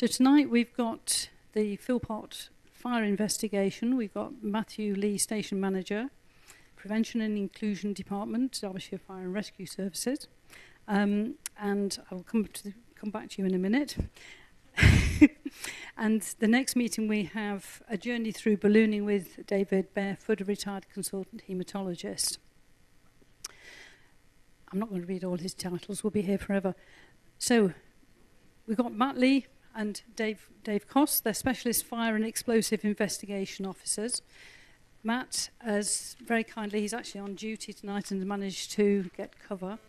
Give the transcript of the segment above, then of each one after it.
So tonight we've got the Philpott fire investigation. We've got Matthew Lee, Station Manager, Prevention and Inclusion Department, Derbyshire Fire and Rescue Services. And I will come back to you in a minute. And the next meeting we have a journey through ballooning with David Barefoot, a retired consultant haematologist. I'm not going to read all his titles, we'll be here forever. So we've got Matt Lee and Dave Coss. They're specialist fire and explosive investigation officers. Matt has very kindly, he's actually on duty tonight and managed to get cover.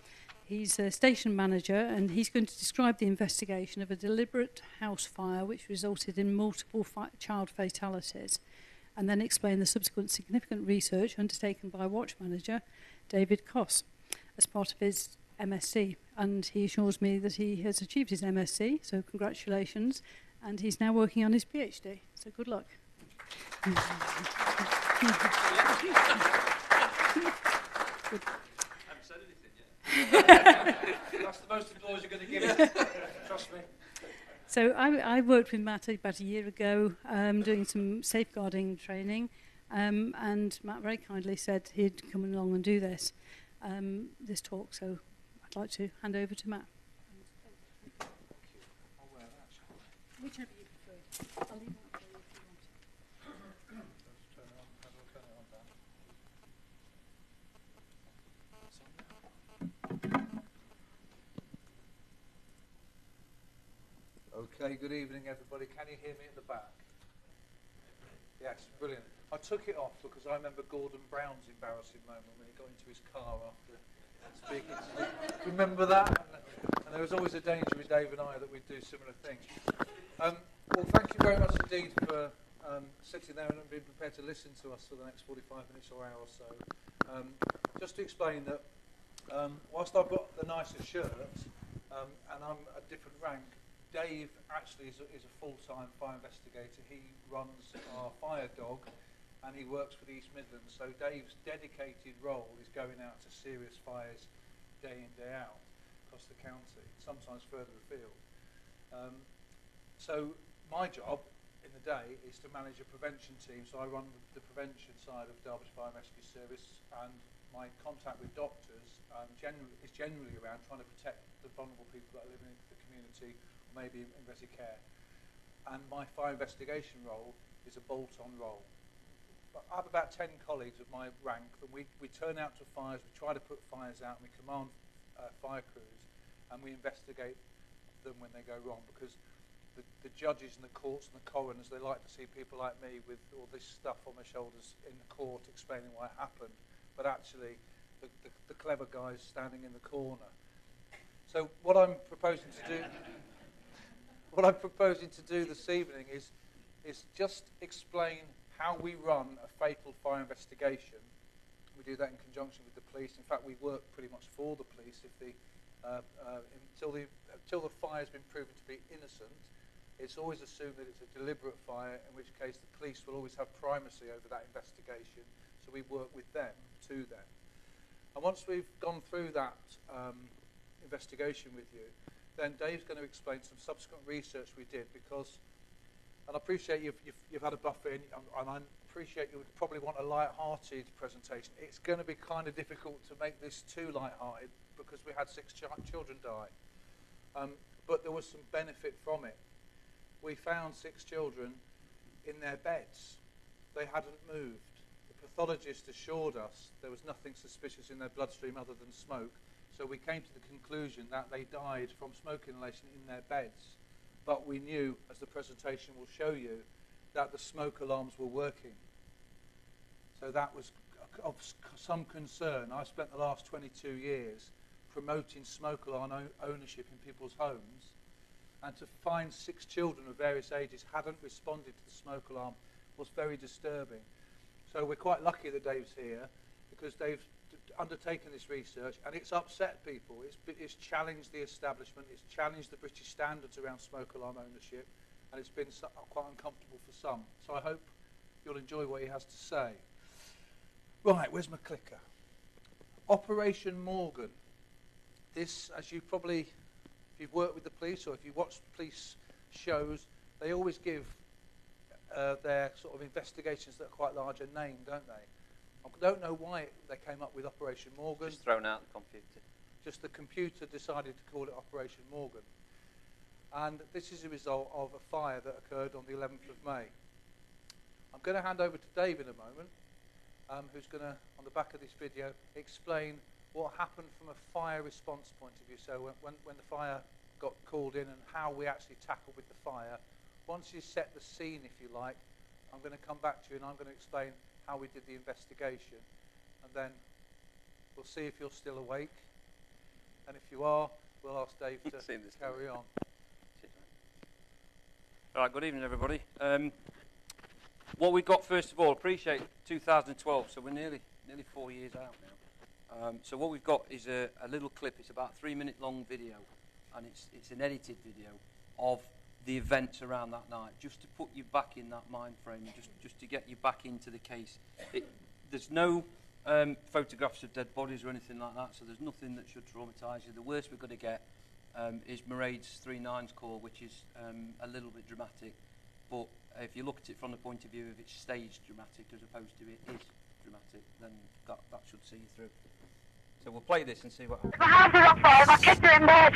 He's a station manager and he's going to describe the investigation of a deliberate house fire which resulted in multiple child fatalities, and then explain the subsequent significant research undertaken by watch manager David Coss as part of his MSc. And he assures me that he has achieved his MSc, so congratulations, and he's now working on his PhD, so good luck. Good. That's the most applause you're going to give it. Trust me. So I worked with Matt about a year ago doing some safeguarding training, and Matt very kindly said he'd come along and do this talk, so I'd like to hand over to Matt. Whichever you prefer. I'll leave that for you if you want. Okay, good evening everybody. Can you hear me at the back? Yes, brilliant. I took it off because I remember Gordon Brown's embarrassing moment when he got into his car after speaking to me. Remember that? And there was always a danger with Dave and I that we'd do similar things. Well, thank you very much indeed for sitting there and being prepared to listen to us for the next 45 minutes or hour or so. Just to explain that whilst I've got the nicer shirt and I'm a different rank, Dave actually is a full-time fire investigator. He runs our fire dog and he works for the East Midlands. So Dave's dedicated role is going out to serious fires day in, day out across the county, sometimes further afield. So my job in the day is to manage a prevention team. So I run the prevention side of Derbyshire Fire and Rescue Service, and my contact with doctors is generally around trying to protect the vulnerable people that are living in the community, maybe in resi care. And my fire investigation role is a bolt-on role. But I have about 10 colleagues of my rank, and we turn out to fires, we try to put fires out, and we command fire crews, and we investigate them when they go wrong, because the judges and the courts and the coroners, they like to see people like me with all this stuff on my shoulders in the court explaining why it happened, but actually the clever guys standing in the corner. So what I'm proposing to do this evening is just explain how we run a fatal fire investigation. We do that in conjunction with the police. In fact, we work pretty much for the police until the fire's been proven to be innocent. It's always assumed that it's a deliberate fire, in which case the police will always have primacy over that investigation. So we work with them, to them. And once we've gone through that investigation with you, then Dave's going to explain some subsequent research we did, because, and I appreciate you've had a buffer in, and I appreciate you would probably want a light-hearted presentation. It's going to be kind of difficult to make this too light-hearted because we had 6 children die, but there was some benefit from it. We found 6 children in their beds. They hadn't moved. The pathologist assured us there was nothing suspicious in their bloodstream other than smoke. So we came to the conclusion that they died from smoke inhalation in their beds. But we knew, as the presentation will show you, that the smoke alarms were working. So that was of some concern. I spent the last 22 years promoting smoke alarm ownership in people's homes, and to find 6 children of various ages hadn't responded to the smoke alarm was very disturbing. So we're quite lucky that Dave's here, because Dave's undertaken this research, and it's upset people. It's challenged the establishment, it's challenged the British standards around smoke alarm ownership, and it's been quite uncomfortable for some. So I hope you'll enjoy what he has to say. Right, where's my clicker? Operation Morgan. This, as you probably, if you've worked with the police or if you watch police shows, they always give their sort of investigations that are quite large a name, don't they? I don't know why they came up with Operation Morgan. Just thrown out the computer. Just the computer decided to call it Operation Morgan. And this is a result of a fire that occurred on the 11th of May. I'm going to hand over to Dave in a moment, who's going to, on the back of this video, explain what happened from a fire response point of view. So when the fire got called in and how we actually tackled with the fire. Once you set the scene, if you like, I'm going to come back to you and I'm going to explain how we did the investigation. And then we'll see if you're still awake. And if you are, we'll ask Dave to carry on. All right, good evening, everybody. What we got, first of all, appreciate 2012, so we're nearly 4 years out now. So what we've got is a little clip. It's about a 3-minute long video, and it's an edited video of the events around that night, just to put you back in that mind frame, just to get you back into the case. There's no photographs of dead bodies or anything like that, so there's nothing that should traumatise you. The worst we're going to get is Mairead's 3-9's call, which is a little bit dramatic, but if you look at it from the point of view of it's staged dramatic as opposed to it is dramatic, then that should see you through. So we'll play this and see what happens. My house is on fire, my kids are in bed.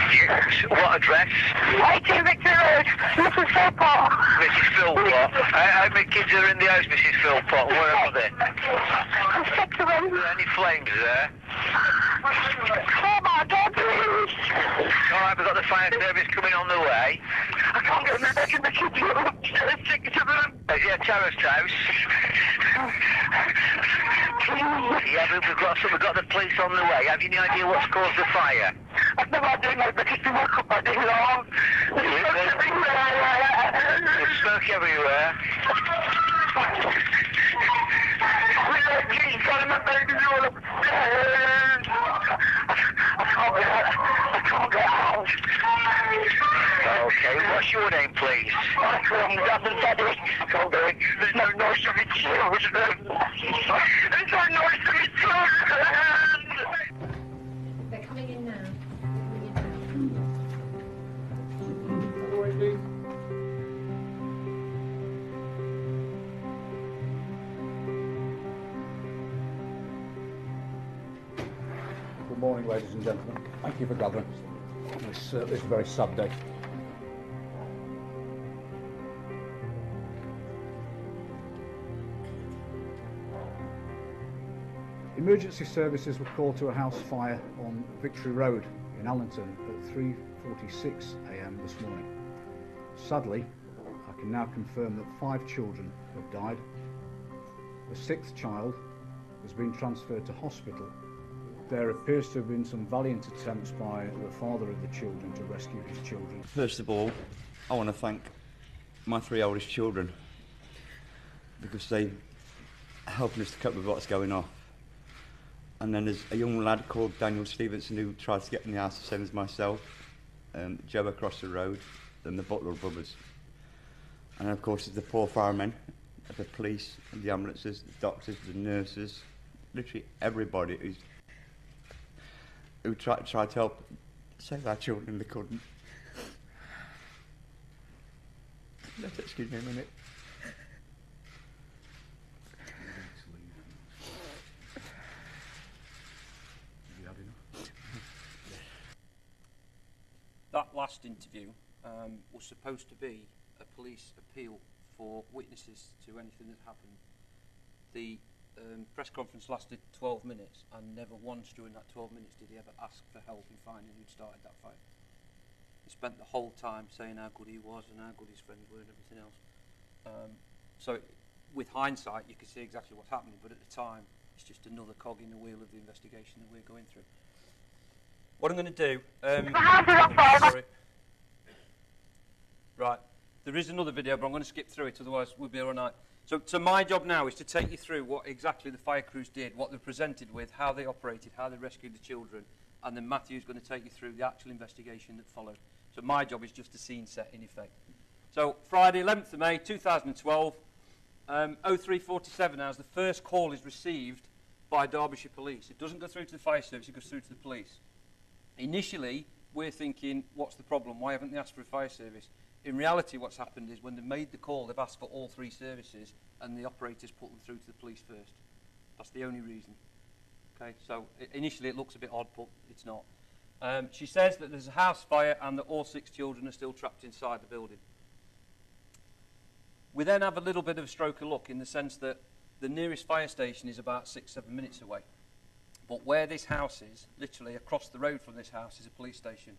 Yes, what address? 18 Victory Road, Mrs. Philpott. Mrs. Philpott. How many kids are in the house, Mrs. Philpott? Where are they? I'm sick of them. Are there any flames there? Oh my God, please. All right, we've got the fire service coming on the way. I can't get my back in the kitchen. I'm sick of them. Is it a terraced house? Yeah, we've got the police on the way. Have you any idea what's caused the fire? I've no idea, mate, but it's been woke up by day long. There's smoke everywhere. I can't get out. Okay, what's your name, please? I can't do it. There's no noise from the children. There's no noise from the children. They're coming in now. Good morning, ladies and gentlemen. Thank you for gathering. This is a very sad day. Emergency services were called to a house fire on Victory Road in Allington at 3:46 a.m. this morning. Sadly, I can now confirm that 5 children have died. The 6th child has been transferred to hospital. There appears to have been some valiant attempts by the father of the children to rescue his children. First of all, I want to thank my 3 oldest children because they are helping us to cope with what's going on. And then there's a young lad called Daniel Stevenson who tried to get in the house the same as myself, Joe across the road, and the Butler brothers. And of course there's the poor firemen, the police, and the ambulances, the doctors, the nurses, literally everybody who tried to help save our children. They couldn't. Excuse me a minute. That last interview was supposed to be a police appeal for witnesses to anything that happened. The press conference lasted 12 minutes, and never once during that 12 minutes did he ever ask for help in finding who'd started that fire. He spent the whole time saying how good he was and how good his friends were and everything else. So with hindsight, you can see exactly what's happening, but at the time, it's just another cog in the wheel of the investigation that we're going through. What I'm going to do... sorry. Right, there is another video, but I'm going to skip through it, otherwise we'll be all night. So my job now is to take you through what exactly the fire crews did, what they presented with, how they operated, how they rescued the children, and then Matthew's going to take you through the actual investigation that followed. So my job is just a scene set, in effect. So Friday, 11th of May, 2012, 03:47 hours, the first call is received by Derbyshire Police. It doesn't go through to the fire service, it goes through to the police. Initially, we're thinking, what's the problem? Why haven't they asked for a fire service? In reality, what's happened is when they've made the call, they've asked for all 3 services, and the operators put them through to the police first. That's the only reason. Okay, so initially it looks a bit odd, but it's not. She says that there's a house fire and that all 6 children are still trapped inside the building. We then have a little bit of a stroke of luck in the sense that the nearest fire station is about 6-7 minutes away. But where this house is, literally across the road from this house, is a police station.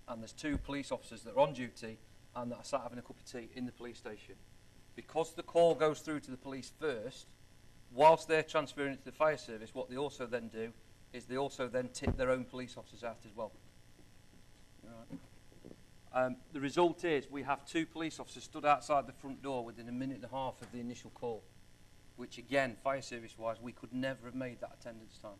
And there's 2 police officers that are on duty and that are sat having a cup of tea in the police station. Because the call goes through to the police first, whilst they're transferring it to the fire service, what they also then do is they also then tip their own police officers out as well. Right. The result is we have 2 police officers stood outside the front door within a minute and a half of the initial call, which again, fire service wise, we could never have made that attendance time.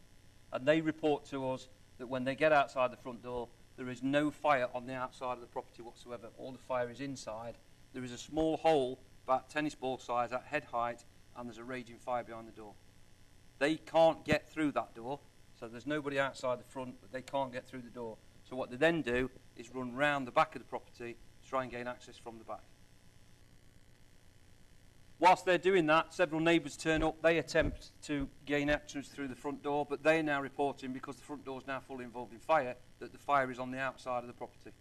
And they report to us that when they get outside the front door, there is no fire on the outside of the property whatsoever. All the fire is inside. There is a small hole about tennis ball size at head height, and there's a raging fire behind the door. They can't get through that door, so there's nobody outside the front, but they can't get through the door. So what they then do is run round the back of the property to try and gain access from the back. Whilst they're doing that, several neighbours turn up. They attempt to gain access through the front door, but they're now reporting, because the front door is now fully involved in fire, that the fire is on the outside of the property.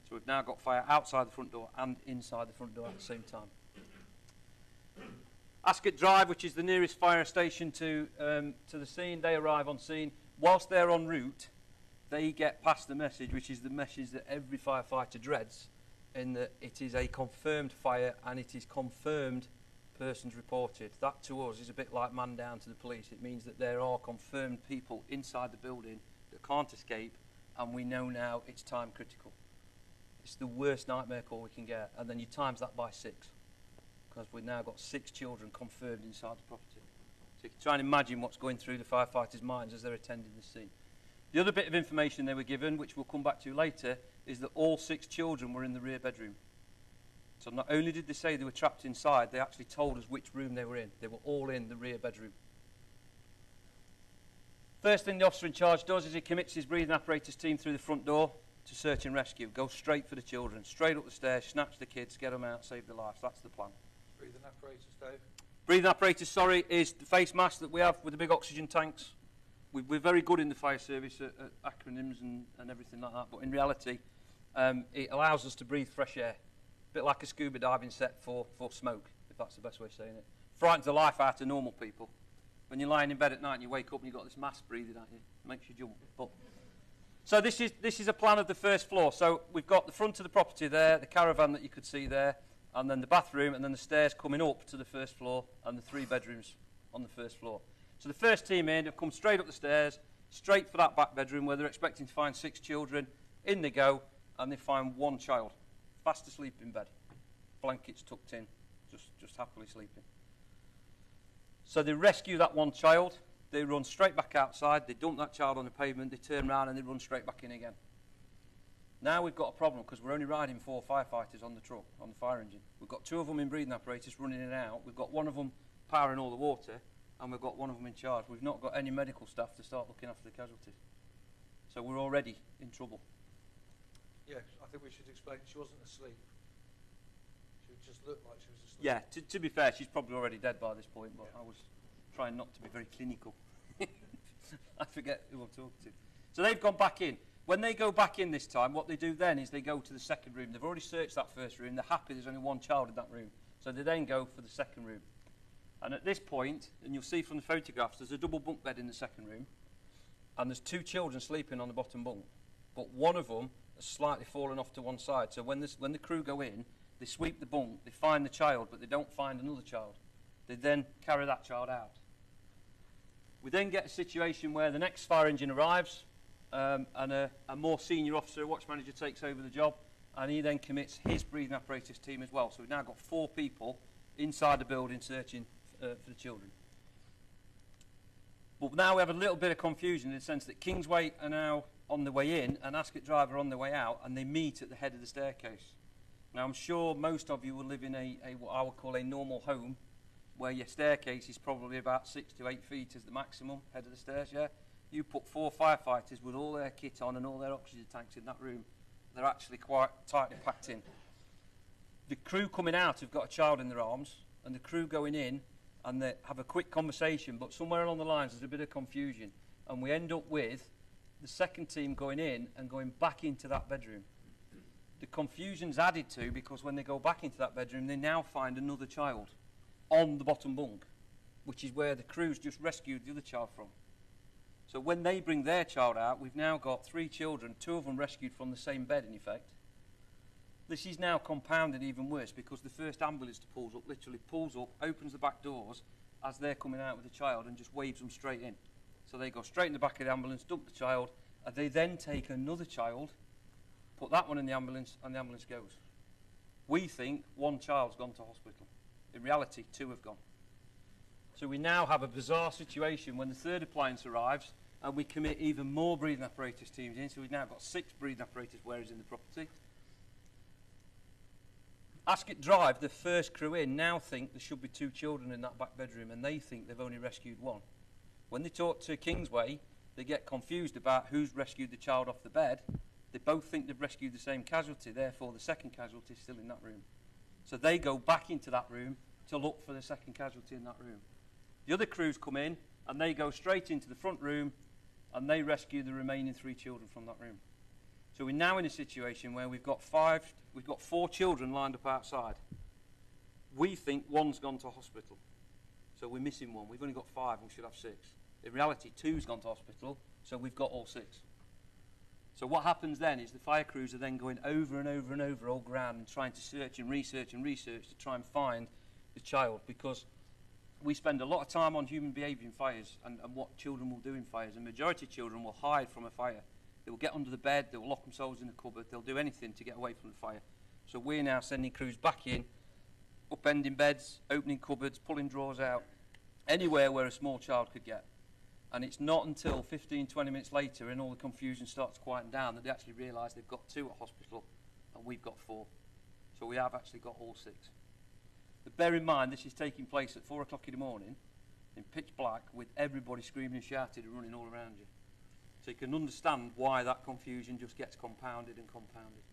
So we've now got fire outside the front door and inside the front door at the same time. Ascot Drive, which is the nearest fire station to the scene, they arrive on scene. Whilst they're en route, they get past the message, which is the message that every firefighter dreads, in that it is a confirmed fire and it is confirmed persons reported. That to us is a bit like man down to the police. It means that there are confirmed people inside the building that can't escape, and we know now it's time critical. It's the worst nightmare call we can get, and then you times that by 6, because we've now got 6 children confirmed inside the property. So you can try and imagine what's going through the firefighters' minds as they're attending the scene. The other bit of information they were given, which we'll come back to later, is that all 6 children were in the rear bedroom. So not only did they say they were trapped inside, they actually told us which room they were in. They were all in the rear bedroom. First thing the officer in charge does is he commits his breathing apparatus team through the front door to search and rescue. Go straight for the children, straight up the stairs, snatch the kids, get them out, save their lives. That's the plan. Breathing apparatus, Dave? Breathing apparatus, sorry, is the face mask that we have with the big oxygen tanks. We're very good in the fire service at acronyms and everything like that, but in reality, it allows us to breathe fresh air. A bit like a scuba diving set for smoke, if that's the best way of saying it. Frightens the life out of normal people. When you're lying in bed at night and you wake up and you've got this mask breathing at you, it makes you jump. But so this is a plan of the first floor. So we've got the front of the property there, the caravan that you could see there, and then the bathroom, and then the stairs coming up to the first floor, and the 3 bedrooms on the first floor. So the first team in have come straight up the stairs, straight for that back bedroom where they're expecting to find 6 children. In they go, and they find 1 child, fast asleep in bed, blankets tucked in, just happily sleeping. So they rescue that 1 child, they run straight back outside, they dump that child on the pavement, they turn around and they run straight back in again. Now we've got a problem because we're only riding 4 firefighters on the truck, on the fire engine. We've got 2 of them in breathing apparatus running in and out, we've got 1 of them powering all the water, and we've got 1 of them in charge. We've not got any medical staff to start looking after the casualties. So we're already in trouble. Yes, I think we should explain. She wasn't asleep. She just looked like she was asleep. Yeah, to be fair, she's probably already dead by this point, but yeah. I was trying not to be very clinical. I forget who I'm talking to. So they've gone back in. When they go back in this time, what they do then is they go to the second room. They've already searched that first room. They're happy there's only 1 child in that room. So they then go for the second room. And at this point, and you'll see from the photographs, there's a double bunk bed in the second room, and there's 2 children sleeping on the bottom bunk. But 1 of them has slightly fallen off to one side. So when the crew go in, they sweep the bunk, they find the child, but they don't find another child. They then carry that child out. We then get a situation where the next fire engine arrives, and a more senior officer, a watch manager, takes over the job, and he then commits his breathing apparatus team as well. So we've now got 4 people inside the building searching for the children. But now we have a little bit of confusion in the sense that Kingsway are now on the way in and Ascot Drive are on the way out, and they meet at the head of the staircase. Now I'm sure most of you will live in what I would call a normal home, where your staircase is probably about 6 to 8 feet as the maximum, head of the stairs, yeah? You put 4 firefighters with all their kit on and all their oxygen tanks in that room, they're actually quite tightly packed in. The crew coming out have got a child in their arms, and the crew going in, and they have a quick conversation, but somewhere along the lines there's a bit of confusion, and we end up with the second team going in and going back into that bedroom. The confusion's added to because when they go back into that bedroom, they now find another child on the bottom bunk, which is where the crew's just rescued the other child from. So when they bring their child out, we've now got 3 children, 2 of them rescued from the same bed in effect. This is now compounded even worse because the first ambulance that pulls up literally pulls up, opens the back doors as they're coming out with the child and just waves them straight in. So they go straight in the back of the ambulance, dump the child, and they then take another child, put that one in the ambulance, and the ambulance goes. We think 1 child's gone to hospital. In reality, 2 have gone. So we now have a bizarre situation when the third appliance arrives and we commit even more breathing apparatus teams in. So we've now got 6 breathing apparatus wearers in the property. Ascot Drive, the first crew in, now think there should be 2 children in that back bedroom, and they think they've only rescued 1. When they talk to Kingsway, they get confused about who's rescued the child off the bed. They both think they've rescued the same casualty, therefore the second casualty is still in that room. So they go back into that room to look for the second casualty in that room. The other crews come in and they go straight into the front room and they rescue the remaining 3 children from that room. So we're now in a situation where we've got 4 children lined up outside. We think 1's gone to hospital. So we're missing 1. We've only got 5 and we should have 6. In reality, 2's gone to hospital, so we've got all 6. So what happens then is the fire crews are then going over and over and over all ground and trying to search and research to try and find the child, because we spend a lot of time on human behaviour in fires and what children will do in fires. The majority of children will hide from a fire. They will get under the bed, they will lock themselves in the cupboard, they'll do anything to get away from the fire. So we're now sending crews back in, upending beds, opening cupboards, pulling drawers out, anywhere where a small child could get. And it's not until 15, 20 minutes later and all the confusion starts to quieten down that they actually realise they've got 2 at hospital and we've got 4. So we have actually got all 6. But bear in mind, this is taking place at 4 o'clock in the morning in pitch black with everybody screaming and shouting and running all around you. So you can understand why that confusion just gets compounded and compounded.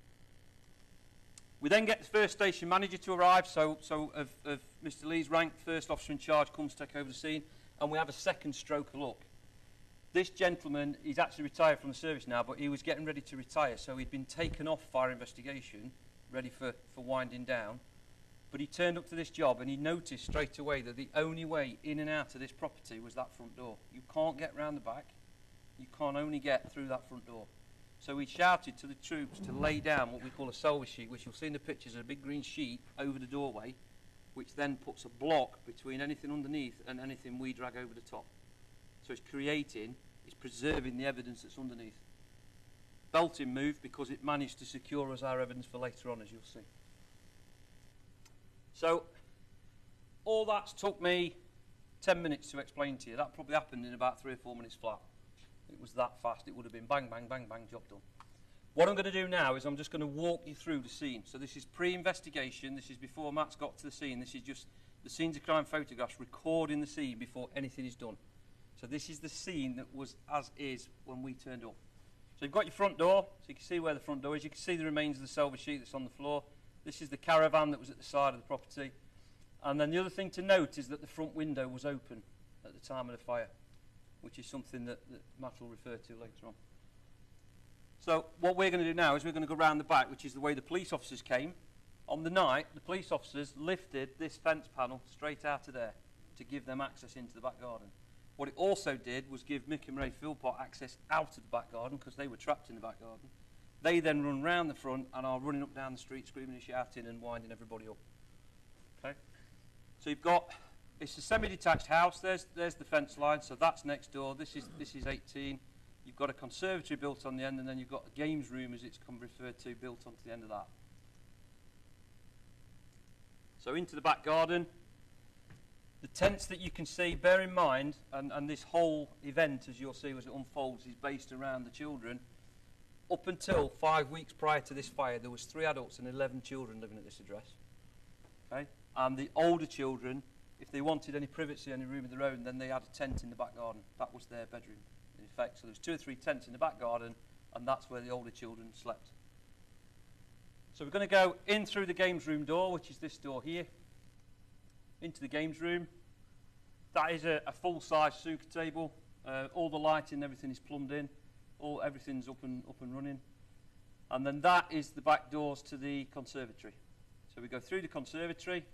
We then get the first station manager to arrive, so of Mr. Lee's rank, first officer in charge comes to take over the scene, and we have a second stroke look. This gentleman, he's actually retired from the service now, but he was getting ready to retire, so he'd been taken off fire investigation, ready for winding down. But he turned up to this job and he noticed straight away that the only way in and out of this property was that front door. You can't get round the back. You can only get through that front door. So he shouted to the troops to lay down what we call a salvage sheet, which you'll see in the pictures, a big green sheet over the doorway, which then puts a block between anything underneath and anything we drag over the top. So it's preserving the evidence that's underneath. Belting moved because it managed to secure us our evidence for later on, as you'll see. So all that's took me 10 minutes to explain to you. That probably happened in about 3 or 4 minutes flat. It was that fast. It would have been bang, bang, bang, bang, job done. What I'm going to do now is I'm just going to walk you through the scene. So this is pre-investigation. This is before Matt's got to the scene. This is just the scenes of crime photographs recording the scene before anything is done. So this is the scene that was as is when we turned up. So you've got your front door, so you can see where the front door is. You can see the remains of the salvage sheet that's on the floor. This is the caravan that was at the side of the property. And then the other thing to note is that the front window was open at the time of the fire, which is something that Matt will refer to later on. So what we're going to do now is we're going to go round the back, which is the way the police officers came. On the night, the police officers lifted this fence panel straight out of there to give them access into the back garden. What it also did was give Mick and Ray Philpott access out of the back garden because they were trapped in the back garden. They then run round the front and are running up down the street screaming and shouting and winding everybody up. Okay? So you've got, it's a semi-detached house. There's the fence line, so that's next door. This is 18. You've got a conservatory built on the end, and then you've got a games room, as it's referred to, built onto the end of that. So into the back garden. The tents that you can see, bear in mind, and this whole event, as you'll see as it unfolds, is based around the children. Up until 5 weeks prior to this fire, there was 3 adults and 11 children living at this address. Okay? And the older children, if they wanted any privacy, any room of their own, then they had a tent in the back garden. That was their bedroom, in effect. So there was 2 or 3 tents in the back garden, and that's where the older children slept. So we're going to go in through the games room door, which is this door here, into the games room. That is a full-size snooker table. All the lighting and everything is plumbed in. Everything's up and running. And then that is the back doors to the conservatory. So we go through the conservatory,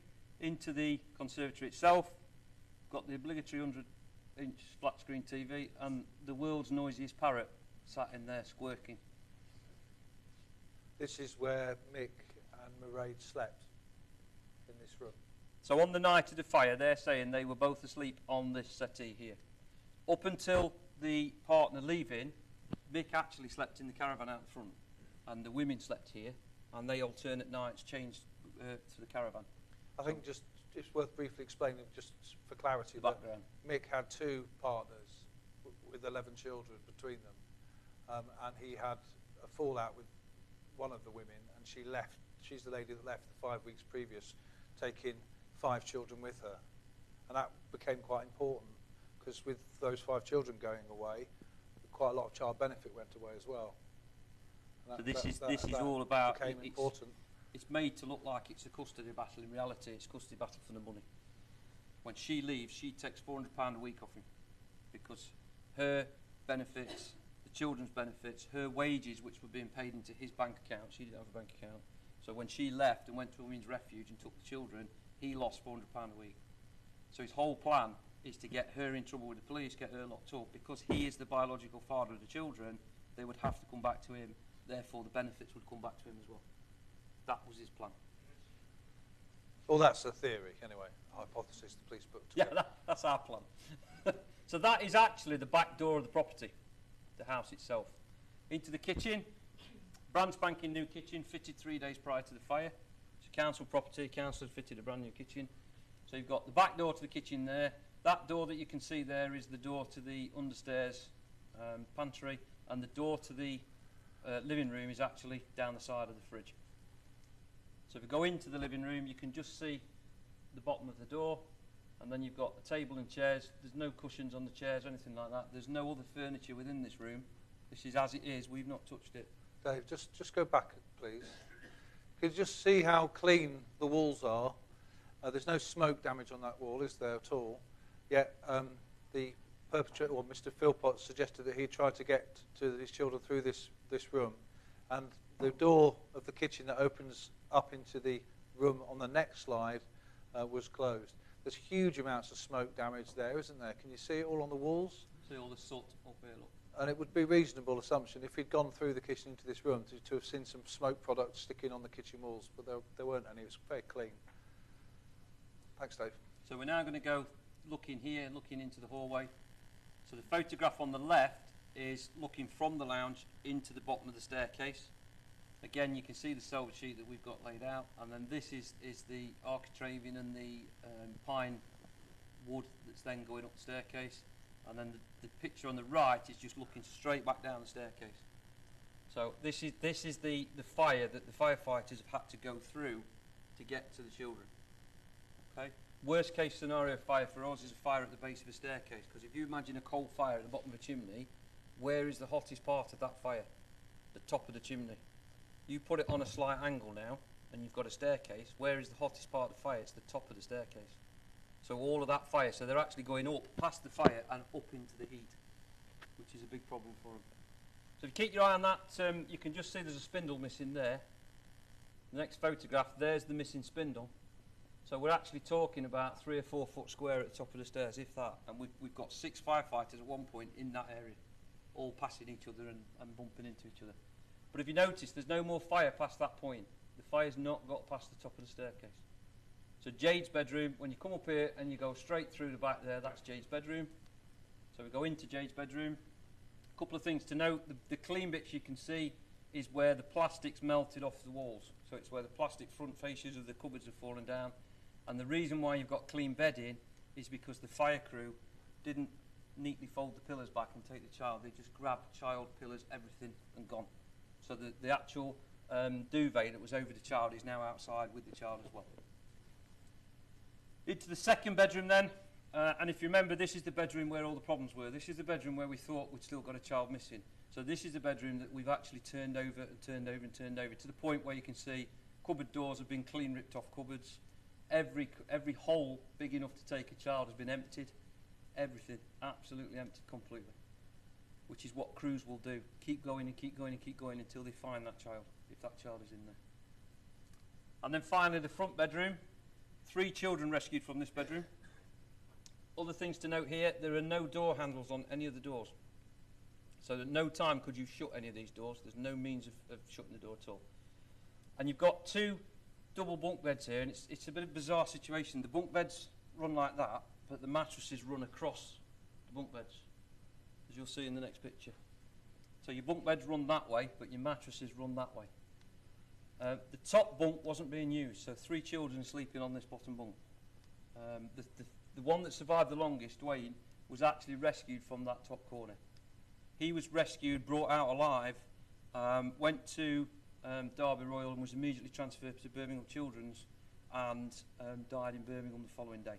into the conservatory itself. Got the obligatory 100-inch flat screen TV and the world's noisiest parrot sat in there squirking. This is where Mick and Mairead slept, in this room. So on the night of the fire, they're saying they were both asleep on this settee here. Up until the partner leaving, Mick actually slept in the caravan out the front, and the women slept here, and they alternate nights changed to the caravan. I think just it's worth briefly explaining, just for clarity, The that background. Mick had 2 partners with 11 children between them, and he had a fallout with one of the women, and she left. She's the lady that left the 5 weeks previous, taking 5 children with her, and that became quite important because with those 5 children going away, quite a lot of child benefit went away as well. So this is all about became important. It's made to look like it's a custody battle. In reality, it's a custody battle for the money. When she leaves, she takes £400 a week off him because her benefits, the children's benefits, her wages, which were being paid into his bank account, she didn't have a bank account. So when she left and went to a women's refuge and took the children, he lost £400 a week. So his whole plan is to get her in trouble with the police, get her locked up. Because he is the biological father of the children, they would have to come back to him. Therefore, the benefits would come back to him as well. That was his plan. Well, that's a theory, anyway, a hypothesis the police put together. Yeah, that's our plan. So that is actually the back door of the property, the house itself. Into the kitchen, brand spanking new kitchen, fitted 3 days prior to the fire. It's a council property, council had fitted a brand new kitchen. So you've got the back door to the kitchen there. That door that you can see there is the door to the understairs pantry, and the door to the living room is actually down the side of the fridge. So if you go into the living room, you can just see the bottom of the door, and then you've got a table and chairs. There's no cushions on the chairs or anything like that. There's no other furniture within this room. This is as it is. We've not touched it. Dave, just go back, please. Could you just see how clean the walls are? There's no smoke damage on that wall, is there at all? Yet the perpetrator, or Mr. Philpott, suggested that he tried to get to his children through this room, and the door of the kitchen that opens up into the room on the next slide was closed. There's huge amounts of smoke damage there, isn't there? Can you see it all on the walls? See all the soot up here, look. And it would be a reasonable assumption if he'd gone through the kitchen into this room to have seen some smoke products sticking on the kitchen walls, but there weren't any. It was very clean. Thanks, Dave. So we're now going to go looking here, looking into the hallway. So the photograph on the left is looking from the lounge into the bottom of the staircase. Again, you can see the silver sheet that we've got laid out, and then this is the architravian and the pine wood that's then going up the staircase, and then the picture on the right is just looking straight back down the staircase. So this is the fire that the firefighters have had to go through to get to the children. Okay. Worst case scenario fire for us is a fire at the base of a staircase, because if you imagine a coal fire at the bottom of a chimney, where is the hottest part of that fire? The top of the chimney. You put it on a slight angle now, and you've got a staircase. Where is the hottest part of the fire? It's the top of the staircase. So all of that fire, so they're actually going up past the fire and up into the heat, which is a big problem for them. So if you keep your eye on that, you can just see there's a spindle missing there. The next photograph, there's the missing spindle. So we're actually talking about 3 or 4 foot square at the top of the stairs, if that. And we've got 6 firefighters at one point in that area, all passing each other and bumping into each other. But if you notice, there's no more fire past that point. The fire's not got past the top of the staircase. So Jade's bedroom, when you come up here and you go straight through the back there, that's Jade's bedroom. So we go into Jade's bedroom. A couple of things to note. The clean bits you can see is where the plastic's melted off the walls. So it's where the plastic front fascias of the cupboards have fallen down. And the reason why you've got clean bedding is because the fire crew didn't neatly fold the pillars back and take the child. They just grabbed child, pillars, everything, and gone. So the actual duvet that was over the child is now outside with the child as well. Into the second bedroom then, and if you remember, this is the bedroom where all the problems were. This is the bedroom where we thought we'd still got a child missing. So this is the bedroom that we've actually turned over and turned over and turned over to the point where you can see cupboard doors have been clean ripped off cupboards. Every hole big enough to take a child has been emptied. Everything absolutely emptied completely, which is what crews will do. Keep going and keep going and keep going until they find that child, if that child is in there. And then finally the front bedroom. 3 children rescued from this bedroom. Other things to note here, there are no door handles on any of the doors. So at no time could you shut any of these doors. There's no means of shutting the door at all. And you've got 2 double bunk beds here, and it's a bit of a bizarre situation. The bunk beds run like that, but the mattresses run across the bunk beds, as you'll see in the next picture. So your bunk beds run that way, but your mattresses run that way. The top bunk wasn't being used, so 3 children sleeping on this bottom bunk. The one that survived the longest, Dwayne, was actually rescued from that top corner. He was rescued, brought out alive, went to Derby Royal and was immediately transferred to Birmingham Children's and died in Birmingham the following day.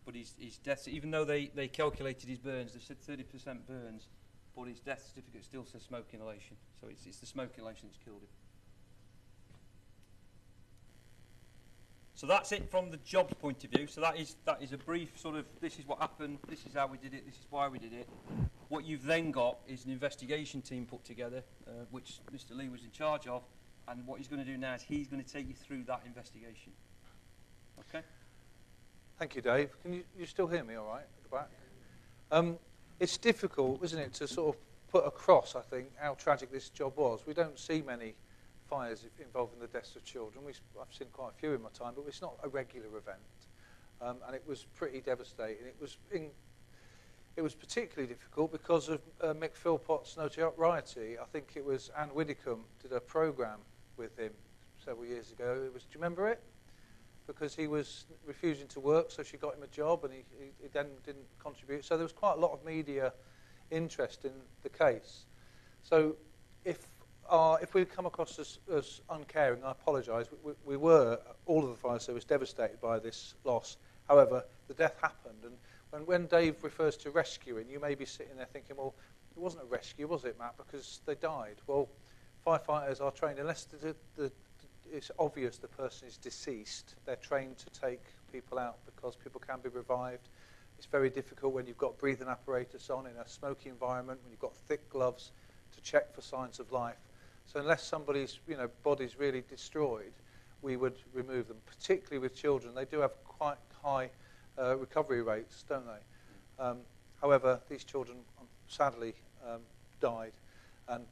But his death, even though they calculated his burns, they said 30% burns, but his death certificate still says smoke inhalation. So it's the smoke inhalation that's killed him. So that's it from the job's point of view. So that is a brief sort of, this is what happened, this is how we did it, this is why we did it. What you've then got is an investigation team put together, which Mr. Lee was in charge of, and what he's going to do now is he's going to take you through that investigation. Okay? Thank you, Dave. Can you still hear me all right at the back? It's difficult, isn't it, to sort of put across, I think, how tragic this job was. We don't see many fires involving the deaths of children. I've seen quite a few in my time, but it's not a regular event. And it was pretty devastating. It was particularly difficult because of Mick Philpott's notoriety. I think it was Anne Widdicombe did a programme with him several years ago. Do you remember it? Because he was refusing to work, so she got him a job, and he then didn't contribute. So there was quite a lot of media interest in the case. So if we come across as uncaring, I apologise. We were, all of the fire service, devastated by this loss. However, the death happened, and when Dave refers to rescuing, you may be sitting there thinking, well, it wasn't a rescue, was it, Matt, because they died? Well, firefighters are trained, unless it's obvious the person is deceased, they're trained to take people out because people can be revived. It's very difficult when you've got breathing apparatus on in a smoky environment, when you've got thick gloves to check for signs of life. So unless somebody's body's really destroyed, we would remove them, particularly with children. They do have quite high recovery rates, don't they? However, these children sadly died, and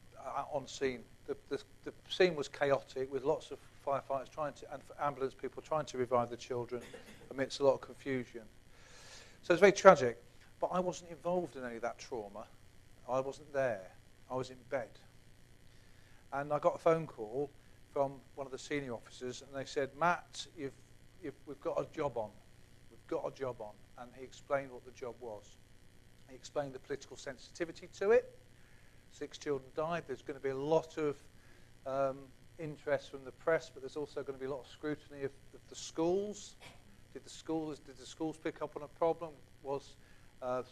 on scene. The scene was chaotic, with lots of firefighters and ambulance people trying to revive the children amidst a lot of confusion. So it's very tragic, but I wasn't involved in any of that trauma. I wasn't there. I was in bed. And I got a phone call from one of the senior officers, and they said, Matt, we've got a job on. We've got a job on. And he explained what the job was. He explained the political sensitivity to it. 6 children died. There's going to be a lot of interest from the press, but there's also going to be a lot of scrutiny of the schools. Did the schools pick up on a problem? Was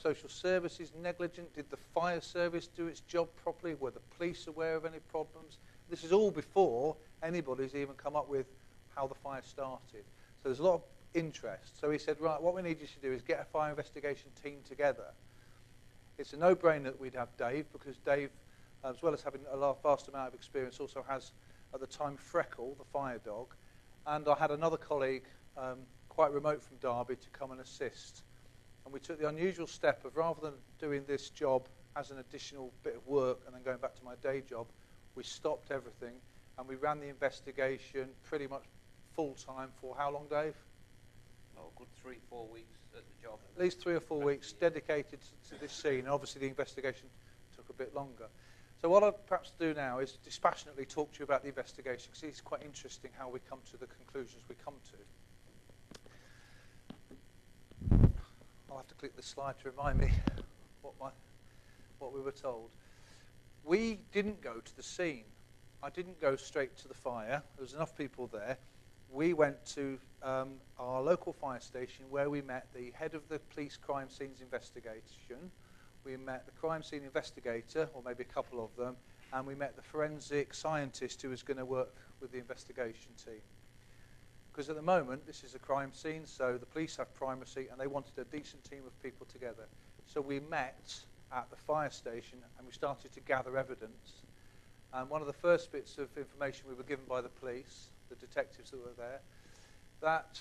social services negligent? Did the fire service do its job properly? Were the police aware of any problems? This is all before anybody's even come up with how the fire started. So there's a lot of interest. So he said, right, what we need you to do is get a fire investigation team together. It's a no-brainer that we'd have Dave, because Dave, as well as having a vast amount of experience, also has, at the time, Freckle, the fire dog. And I had another colleague, quite remote from Derby, to come and assist. And we took the unusual step of, rather than doing this job as an additional bit of work and then going back to my day job, we stopped everything and we ran the investigation pretty much full-time for how long, Dave? Oh, a good 3-4 weeks at the job. At least 3 or 4 weeks dedicated to this scene. And obviously the investigation took a bit longer. So what I'll perhaps do now is dispassionately talk to you about the investigation, because it's quite interesting how we come to the conclusions we come to. I'll have to click the slide to remind me what we were told. We didn't go to the scene. I didn't go straight to the fire. There was enough people there. We went to our local fire station, where we met the head of the police crime scenes investigation, we met the crime scene investigator, or maybe a couple of them, and we met the forensic scientist who was going to work with the investigation team. Because at the moment, this is a crime scene, so the police have primacy, and they wanted a decent team of people together. So we met at the fire station, and we started to gather evidence. And one of the first bits of information we were given by the police, the detectives that were there, that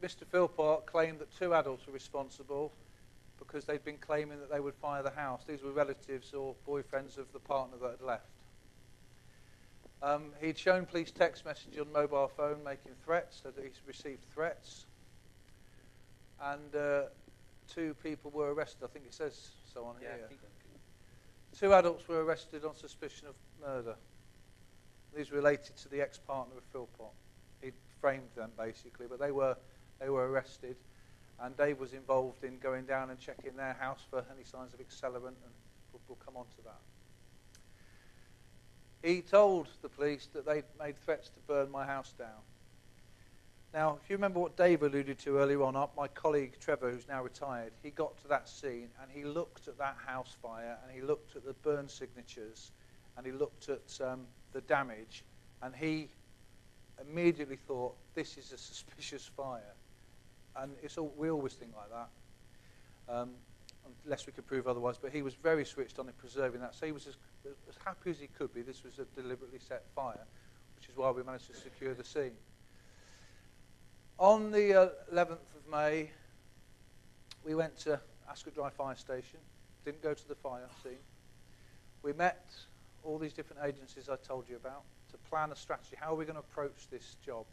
Mr. Philpott claimed that 2 adults were responsible because they'd been claiming that they would fire the house. These were relatives or boyfriends of the partner that had left. He'd shown police text message on mobile phone making threats, so that he's received threats. And 2 people were arrested. I think it says so on here. 2 adults were arrested on suspicion of murder. These related to the ex-partner of Philpott. He'd framed them basically, but they were arrested. And Dave was involved in going down and checking their house for any signs of accelerant, and we'll come on to that. He told the police that they'd made threats to burn my house down. Now, if you remember what Dave alluded to earlier on, my colleague Trevor, who's now retired, he got to that scene and he looked at that house fire and he looked at the burn signatures and he looked at the damage, and he immediately thought, this is a suspicious fire. And we always think like that, unless we could prove otherwise. But he was very switched on in preserving that. So he was as happy as he could be. This was a deliberately set fire, which is why we managed to secure the scene. On the 11th of May, we went to Ascot Drive Fire Station. Didn't go to the fire scene. We met all these different agencies I told you about to plan a strategy. How are we going to approach this job?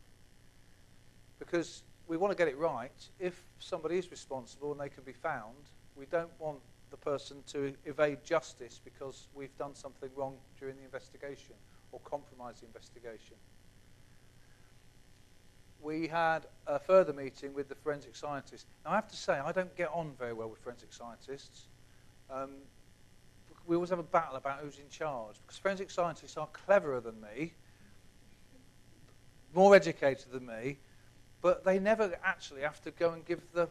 Because we want to get it right. If somebody is responsible and they can be found, we don't want the person to evade justice because we've done something wrong during the investigation or compromised the investigation. We had a further meeting with the forensic scientist. Now, I have to say, I don't get on very well with forensic scientists. We always have a battle about who's in charge, because forensic scientists are cleverer than me, more educated than me, but they never actually have to go and give the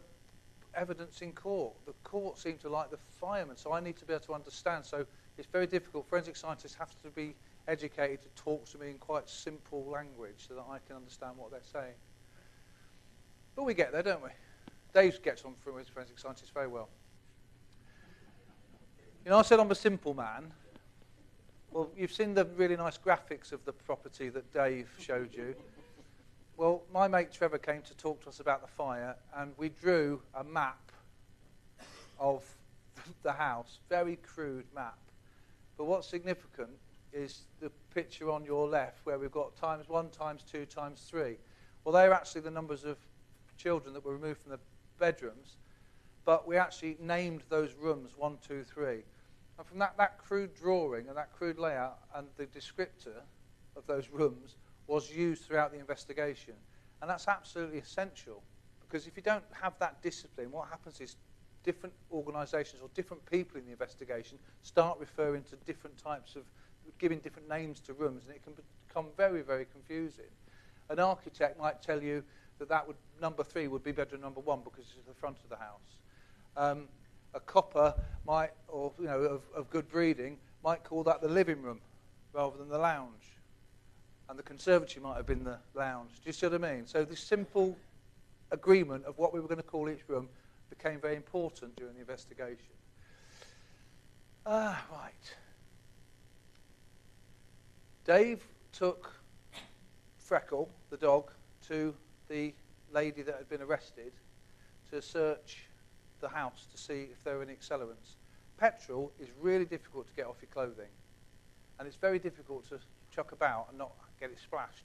evidence in court. The court seem to like the firemen, so I need to be able to understand. So it's very difficult. Forensic scientists have to be educated to talk to me in quite simple language so that I can understand what they're saying. But we get there, don't we? Dave gets on with forensic scientists very well. You know, I said I'm a simple man. Well, you've seen the really nice graphics of the property that Dave showed you. Well, my mate Trevor came to talk to us about the fire, and we drew a map of the house, very crude map. But what's significant is the picture on your left where we've got ×1, ×2, ×3. Well, they're actually the numbers of children that were removed from the bedrooms, but we actually named those rooms 1, 2, 3. And from that crude drawing and that crude layout and the descriptor of those rooms was used throughout the investigation. And that's absolutely essential, because if you don't have that discipline, what happens is different organisations or different people in the investigation start referring to different types of, giving different names to rooms, and it can become very, very confusing. An architect might tell you that number 3 would be bedroom number 1 because it's at the front of the house. A copper might, or of good breeding, might call that the living room rather than the lounge. And the conservatory might have been the lounge. Do you see what I mean? So this simple agreement of what we were going to call each room became very important during the investigation. Right. Dave took Freckle, the dog, to the lady that had been arrested to search the house to see if there were any accelerants. Petrol is really difficult to get off your clothing, and it's very difficult to chuck about and not get it splashed.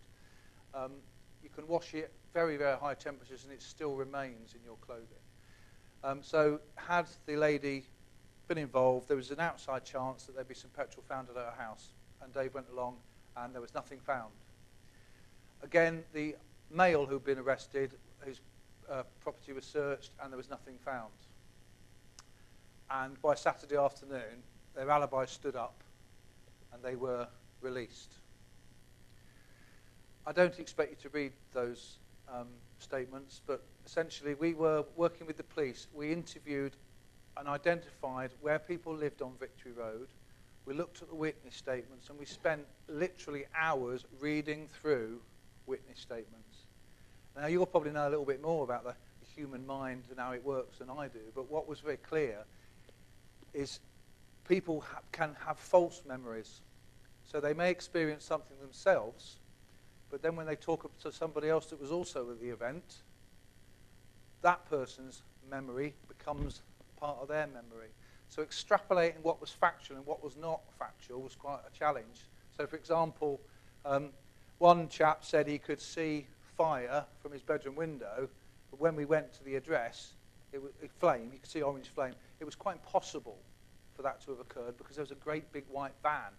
You can wash it very, very high temperatures and it still remains in your clothing. So had the lady been involved, there was an outside chance that there'd be some petrol found at her house, and Dave went along and there was nothing found. Again, the male who'd been arrested, his property was searched and there was nothing found. And by Saturday afternoon, their alibi stood up and they were released. I don't expect you to read those statements, but essentially we were working with the police. We interviewed and identified where people lived on Victory Road. We looked at the witness statements, and we spent literally hours reading through witness statements. Now, you'll probably know a little bit more about the human mind and how it works than I do, but what was very clear is people can have false memories. So they may experience something themselves, but then when they talk to somebody else that was also at the event, that person's memory becomes part of their memory. So extrapolating what was factual and what was not factual was quite a challenge. So, for example, one chap said he could see fire from his bedroom window, but when we went to the address, it was a flame. You could see orange flame. It was quite impossible for that to have occurred because there was a great big white van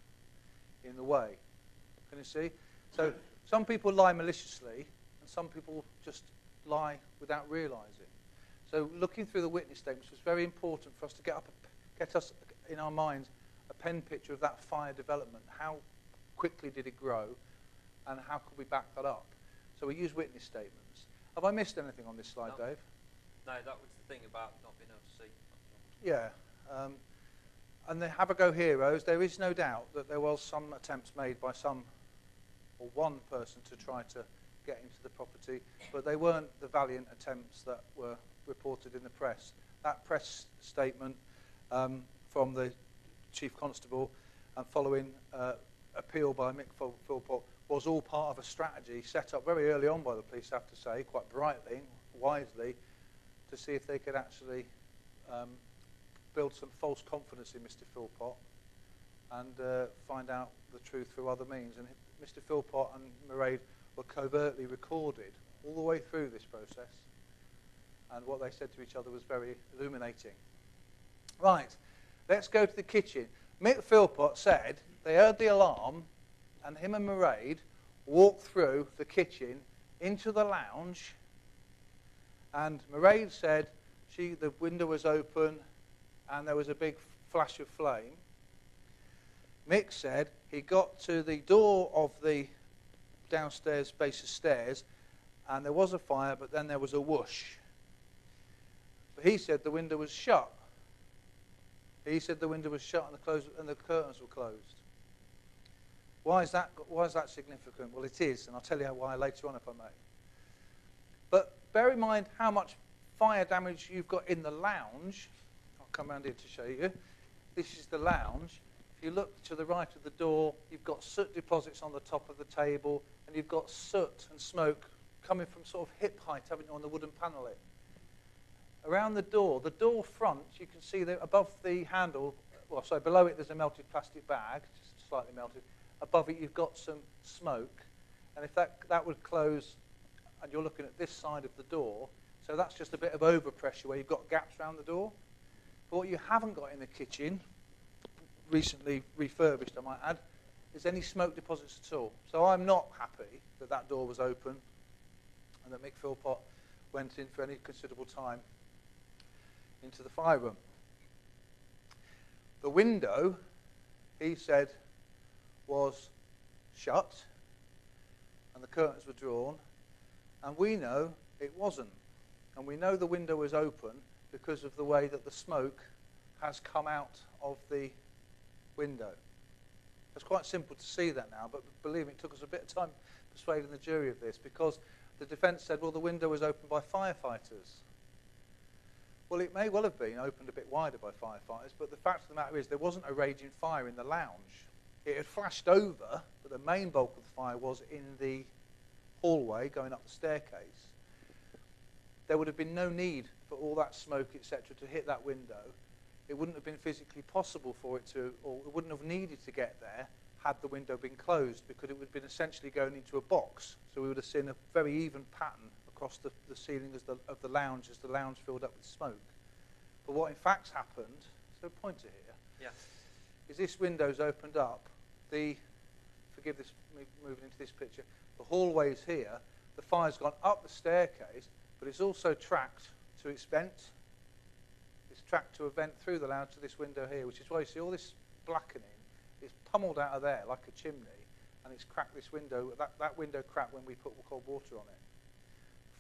in the way. Can you see? So some people lie maliciously, and some people just lie without realising. So looking through the witness statements was very important for us to get us in our minds a pen picture of that fire development. How quickly did it grow, and how could we back that up? So we use witness statements. Have I missed anything on this slide, No. Dave? No, that was the thing about not being able to see. Yeah. And the Have a Go heroes, there is no doubt that there was some attempts made by some or one person to try to get into the property, but they weren't the valiant attempts that were reported in the press. That press statement from the Chief Constable and following appeal by Mick Philpott was all part of a strategy set up very early on by the police, I have to say, quite brightly, wisely, to see if they could actually build some false confidence in Mr. Philpott and find out the truth through other means. And Mr. Philpott and Mairead were covertly recorded all the way through this process, and what they said to each other was very illuminating. Right, let's go to the kitchen. Mick Philpott said they heard the alarm, and him and Mairead walked through the kitchen into the lounge, and Mairead said the window was open and there was a big flash of flame. Mick said he got to the door of the downstairs base of stairs and there was a fire, but then there was a whoosh. But he said the window was shut. He said the window was shut and the curtains were closed. Why is that significant? Well, it is, and I'll tell you why later on if I may. But bear in mind how much fire damage you've got in the lounge. I'll come around here to show you. This is the lounge. If you look to the right of the door, you've got soot deposits on the top of the table, and you've got soot and smoke coming from sort of hip height, haven't you, on the wooden paneling. Around the door front, you can see that above the handle, well, sorry, below it there's a melted plastic bag, just slightly melted. Above it you've got some smoke, and if that would close, and you're looking at this side of the door, so that's just a bit of overpressure where you've got gaps around the door. But what you haven't got in the kitchen, recently refurbished I might add, is any smoke deposits at all. So I'm not happy that that door was open and that Mick Philpott went in for any considerable time into the fire room. The window, he said, was shut and the curtains were drawn, and we know it wasn't. And we know the window was open because of the way that the smoke has come out of the window. It's quite simple to see that now, but believe me, it took us a bit of time persuading the jury of this, because the defence said, well, the window was opened by firefighters. Well, it may well have been opened a bit wider by firefighters, but the fact of the matter is there wasn't a raging fire in the lounge. It had flashed over, but the main bulk of the fire was in the hallway going up the staircase. There would have been no need for all that smoke, etc., to hit that window. It wouldn't have been physically possible for it to, or it wouldn't have needed to get there had the window been closed, because it would have been essentially going into a box. So we would have seen a very even pattern across the ceiling of the lounge as the lounge filled up with smoke. But what in fact happened, so pointer here, Yeah. is this window's opened up. Forgive this, moving into this picture, the hallway's here, the fire's gone up the staircase, but it's also tracked to its vent. It's tracked to a vent through the lounge to this window here, which is why you see all this blackening. It's pummeled out of there like a chimney, and it's cracked this window. That window cracked when we put cold water on it.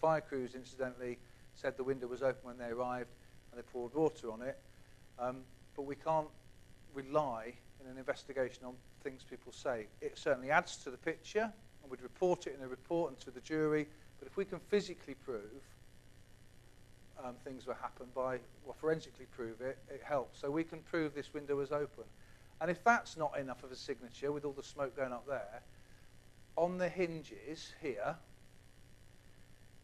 Fire crews, incidentally, said the window was open when they arrived, and they poured water on it. But we can't rely in an investigation on things people say. It certainly adds to the picture, and we'd report it in a report and to the jury, but if we can physically prove things were happened forensically prove it, it helps. So we can prove this window was open. And if that's not enough of a signature, with all the smoke going up there, on the hinges here,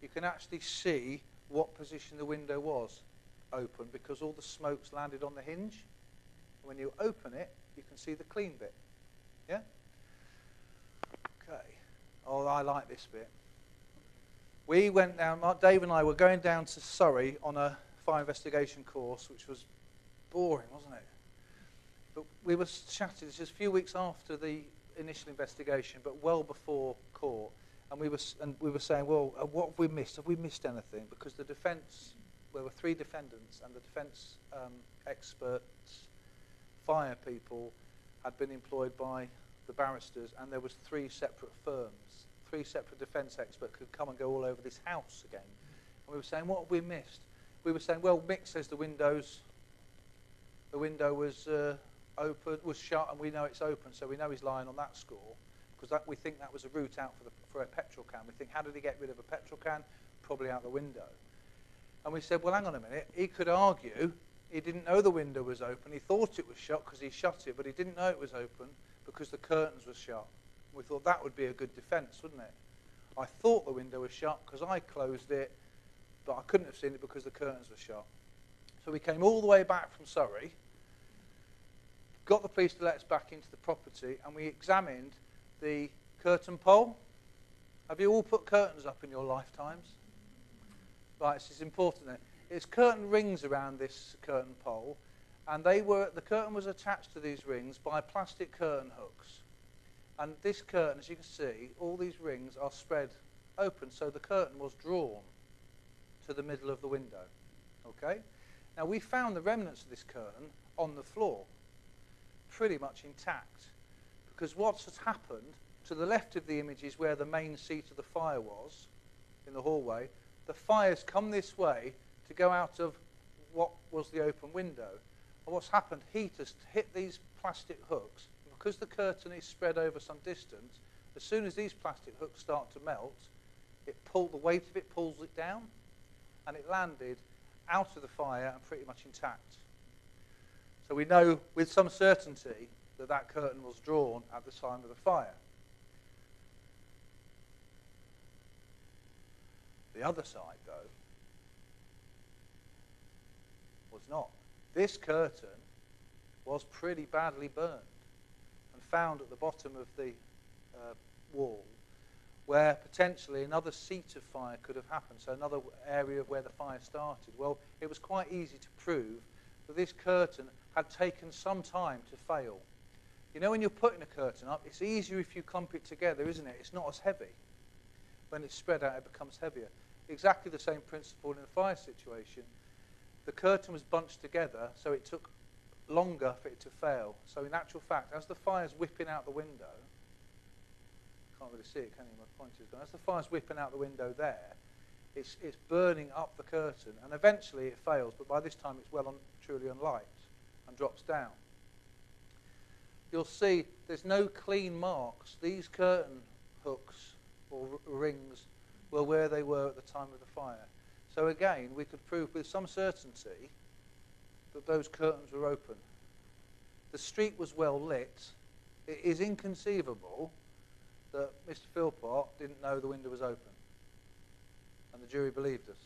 you can actually see what position the window was open, because all the smoke's landed on the hinge. And when you open it, you can see the clean bit. Yeah? Okay. Oh, I like this bit. We went down, Dave and I were going down to Surrey on a fire investigation course, which was boring, wasn't it? But we were chatting, this is a few weeks after the initial investigation, but well before court. And we were saying, well, what have we missed? Have we missed anything? Because the defence, there were 3 defendants, and the defence experts, fire people, had been employed by the barristers, and there was 3 separate firms. 3 separate defence experts could come and go all over this house again. And we were saying, what have we missed? We were saying, well, Mick says the window was open, was shut, and we know it's open, so we know he's lying on that score, because we think that was a route out for a petrol can. We think, how did he get rid of a petrol can? Probably out the window. And we said, well, hang on a minute. He could argue he didn't know the window was open. He thought it was shut because he shut it, but he didn't know it was open because the curtains were shut. We thought that would be a good defence, wouldn't it? I thought the window was shut because I closed it, but I couldn't have seen it because the curtains were shut. So we came all the way back from Surrey, got the police to let us back into the property, and we examined the curtain pole. Have you all put curtains up in your lifetimes? Right, this is important then. It's curtain rings around this curtain pole, and the curtain was attached to these rings by plastic curtain hooks. And this curtain, as you can see, all these rings are spread open, so the curtain was drawn to the middle of the window. Okay? Now, we found the remnants of this curtain on the floor, pretty much intact, because what's happened, to the left of the image is where the main seat of the fire was, in the hallway. The fire's come this way to go out of what was the open window. And what's happened, heat has hit these plastic hooks. Because the curtain is spread over some distance, as soon as these plastic hooks start to melt, the weight of it pulls it down, and it landed out of the fire and pretty much intact. So we know with some certainty that that curtain was drawn at the time of the fire. The other side, though, was not. This curtain was pretty badly burned and found at the bottom of the wall, where potentially another seat of fire could have happened, so another area where the fire started. Well, it was quite easy to prove that this curtain had taken some time to fail. You know, when you're putting a curtain up, it's easier if you clump it together, isn't it? It's not as heavy. When it's spread out, it becomes heavier. Exactly the same principle in a fire situation. The curtain was bunched together, so it took longer for it to fail. So in actual fact, as the fire's whipping out the window, can't really see it, can you? My pointer's gone. As the fire's whipping out the window there, it's burning up the curtain, and eventually it fails, but by this time it's truly on light and drops down. You'll see there's no clean marks. These curtain hooks or rings were where they were at the time of the fire. So again, we could prove with some certainty that those curtains were open. The street was well lit. It is inconceivable that Mr. Philpott didn't know the window was open. And the jury believed us.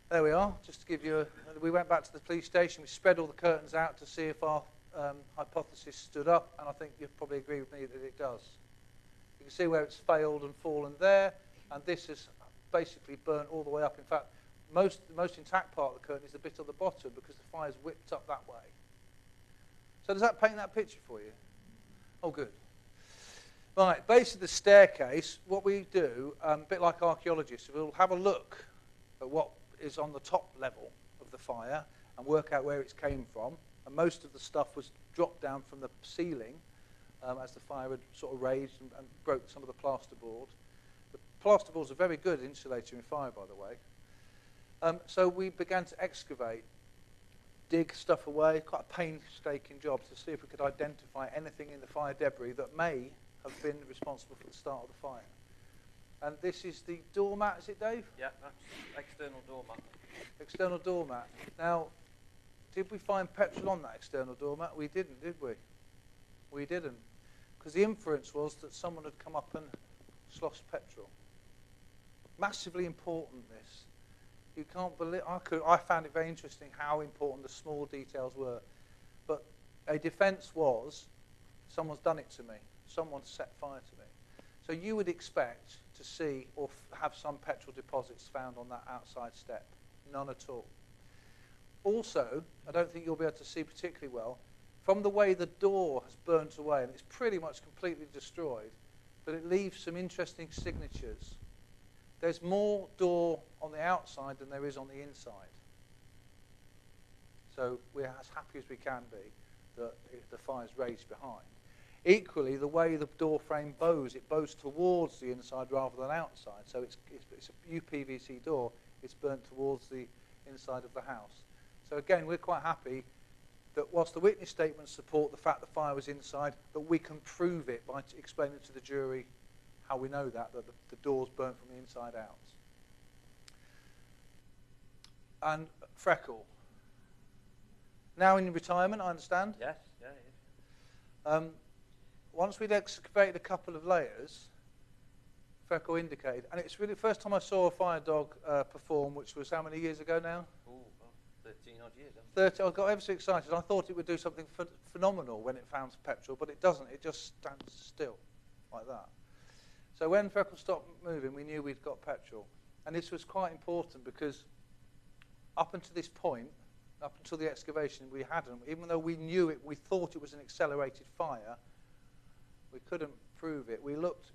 There we are. Just to give you we went back to the police station. We spread all the curtains out to see if our hypothesis stood up, and I think you'd probably agree with me that it does. You can see where it's failed and fallen there, and this is basically burnt all the way up. In fact, the most intact part of the curtain is the bit on the bottom because the fire's whipped up that way. So does that paint that picture for you? Oh, good. Right, base of the staircase, what we do, a bit like archaeologists, we'll have a look at what is on the top level of the fire and work out where it came from. And most of the stuff was dropped down from the ceiling as the fire had sort of raged and broke some of the plasterboard. The plasterboard's a very good insulator in fire, by the way. So we began to excavate dig stuff away, quite a painstaking job to see if we could identify anything in the fire debris that may have been responsible for the start of the fire. And this is the doormat, is it, Dave? Yeah, that's external doormat. External doormat. Now, did we find petrol on that external doormat? We didn't, did we? We didn't. Because the inference was that someone had come up and sloshed petrol. Massively important, this. You can't believe, I found it very interesting how important the small details were. But a defence was, someone's done it to me. Someone's set fire to me. So you would expect to see or have some petrol deposits found on that outside step. None at all. Also, I don't think you'll be able to see particularly well, from the way the door has burnt away, and it's pretty much completely destroyed, but it leaves some interesting signatures. There's more door on the outside than there is on the inside. So we're as happy as we can be that the fire's raged behind. Equally, the way the door frame bows, it bows towards the inside rather than outside. So it's a UPVC door, it's burnt towards the inside of the house. So again, we're quite happy that whilst the witness statements support the fact the fire was inside, that we can prove it by explaining to the jury how we know that the door's burnt from the inside out. And Freckle. Now in retirement, I understand? Yes, yeah, it is. Once we'd excavated a couple of layers, Freckle indicated, and it's really the first time I saw a fire dog perform, which was how many years ago now? Oh, well, 13 odd years. 30. I got ever so excited. I thought it would do something phenomenal when it found petrol, but it doesn't. It just stands still like that. So when Freckle stopped moving, we knew we'd got petrol. And this was quite important because up until this point, up until the excavation, we hadn't. Even though we knew it, we thought it was an accelerated fire, we couldn't prove it. We looked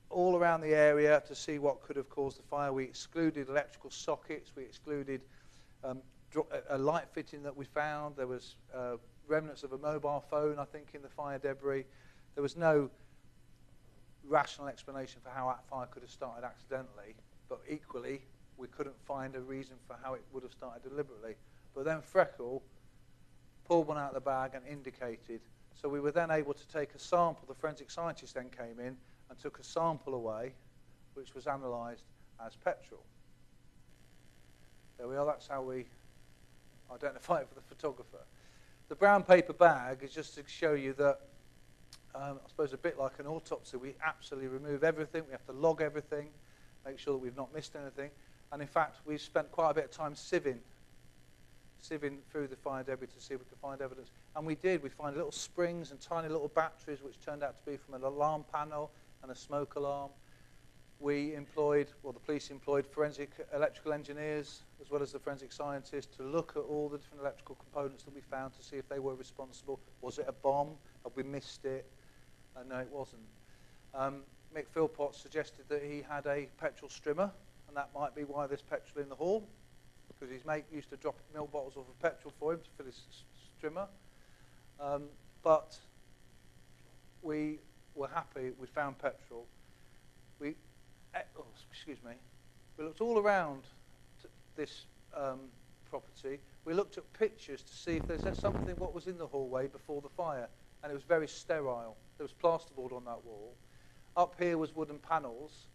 all around the area to see what could have caused the fire. We excluded electrical sockets. We excluded a light fitting that we found. There was remnants of a mobile phone, I think, in the fire debris. There was no rational explanation for how that fire could have started accidentally, but equally, we couldn't find a reason for how it would have started deliberately. But then Freckle pulled one out of the bag and indicated. So we were then able to take a sample. The forensic scientist then came in and took a sample away, which was analysed as petrol. There we are. That's how we identify it for the photographer. The brown paper bag is just to show you that, I suppose a bit like an autopsy, we absolutely remove everything. We have to log everything, make sure that we've not missed anything. And in fact, we've spent quite a bit of time sieving through the fire debris to see if we could find evidence. And we did. We found little springs and tiny little batteries, which turned out to be from an alarm panel and a smoke alarm. We employed, well, the police employed forensic electrical engineers as well as the forensic scientists to look at all the different electrical components that we found to see if they were responsible. Was it a bomb? Have we missed it? No, it wasn't. Mick Philpott suggested that he had a petrol strimmer, and that might be why there's petrol in the hall, because his mate used to drop milk bottles off of petrol for him to fill his strimmer. But we were happy we found petrol. We looked all around this property. We looked at pictures to see if there's something what was in the hallway before the fire, and it was very sterile. There was plasterboard on that wall. Up here was wooden panels.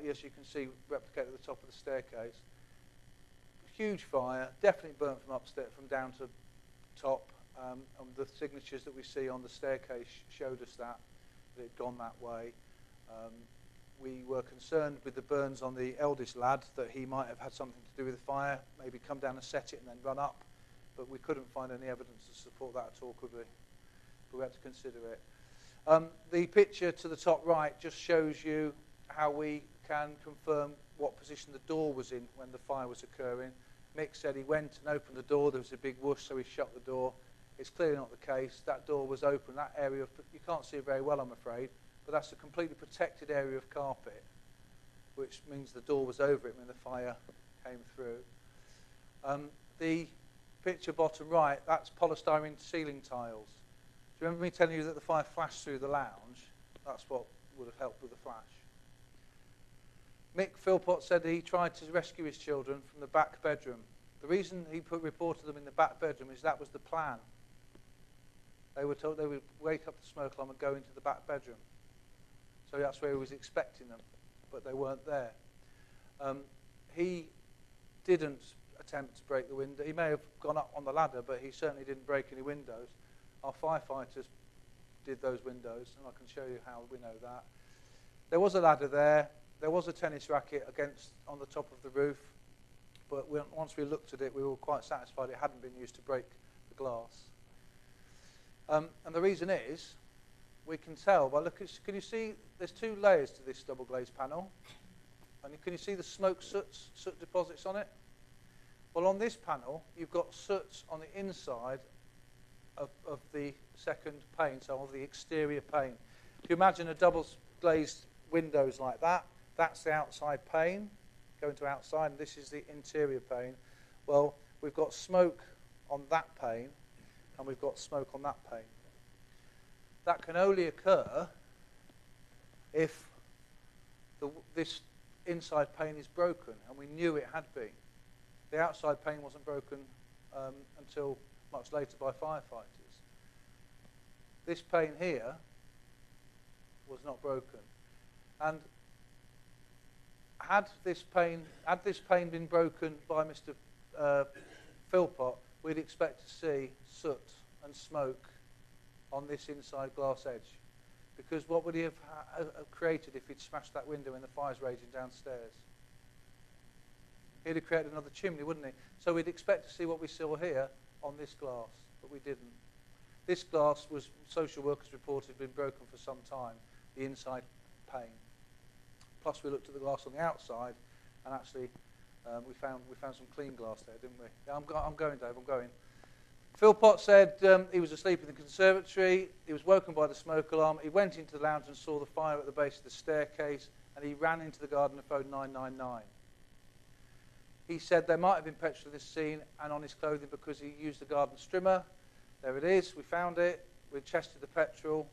Yes, you can see replicated at the top of the staircase. Huge fire, definitely burnt from upstairs, from down to top. And the signatures that we see on the staircase showed us that it had gone that way. We were concerned with the burns on the eldest lad, that he might have had something to do with the fire, maybe come down and set it and then run up. But we couldn't find any evidence to support that at all, could we? But we had to consider it. The picture to the top right just shows you how we can confirm what position the door was in when the fire was occurring. Mick said he went and opened the door. There was a big whoosh, so he shut the door. It's clearly not the case. That door was open. That area, you can't see it very well, I'm afraid, but that's a completely protected area of carpet, which means the door was over it when the fire came through. The picture bottom right, that's polystyrene ceiling tiles. Do you remember me telling you that the fire flashed through the lounge? That's what would have helped with the flash. Mick Philpott said he tried to rescue his children from the back bedroom. The reason he reported them in the back bedroom is that was the plan. They were told they would wake up the smoke alarm and go into the back bedroom. So that's where he was expecting them, but they weren't there. He didn't attempt to break the window. He may have gone up on the ladder, but he certainly didn't break any windows. Our firefighters did those windows, and I can show you how we know that. There was a ladder there. There was a tennis racket on the top of the roof, but once we looked at it, we were quite satisfied it hadn't been used to break the glass. And the reason is, we can tell by can you see there's two layers to this double glazed panel? And can you see the soot deposits on it? Well, on this panel, you've got soot on the inside of the second pane, so of the exterior pane. If you imagine a double glazed windows like that, that's the outside pane, going to outside, and this is the interior pane. Well, we've got smoke on that pane, and we've got smoke on that pane. That can only occur if this inside pane is broken, and we knew it had been. The outside pane wasn't broken until much later by firefighters. This pane here was not broken. And had this pane been broken by Mr. Philpott, we'd expect to see soot and smoke on this inside glass edge. Because what would he have created if he'd smashed that window when the fire's raging downstairs? He'd have created another chimney, wouldn't he? So we'd expect to see what we saw here on this glass, but we didn't. This glass was, social workers reported, had been broken for some time, the inside pane. Plus we looked at the glass on the outside, and actually we found some clean glass there, didn't we? Yeah, I'm going, Dave, I'm going. Philpott said he was asleep in the conservatory. He was woken by the smoke alarm. He went into the lounge and saw the fire at the base of the staircase, and he ran into the garden and phoned 999. He said there might have been petrol at this scene and on his clothing because he used the garden strimmer. There it is. We found it. We chested the petrol.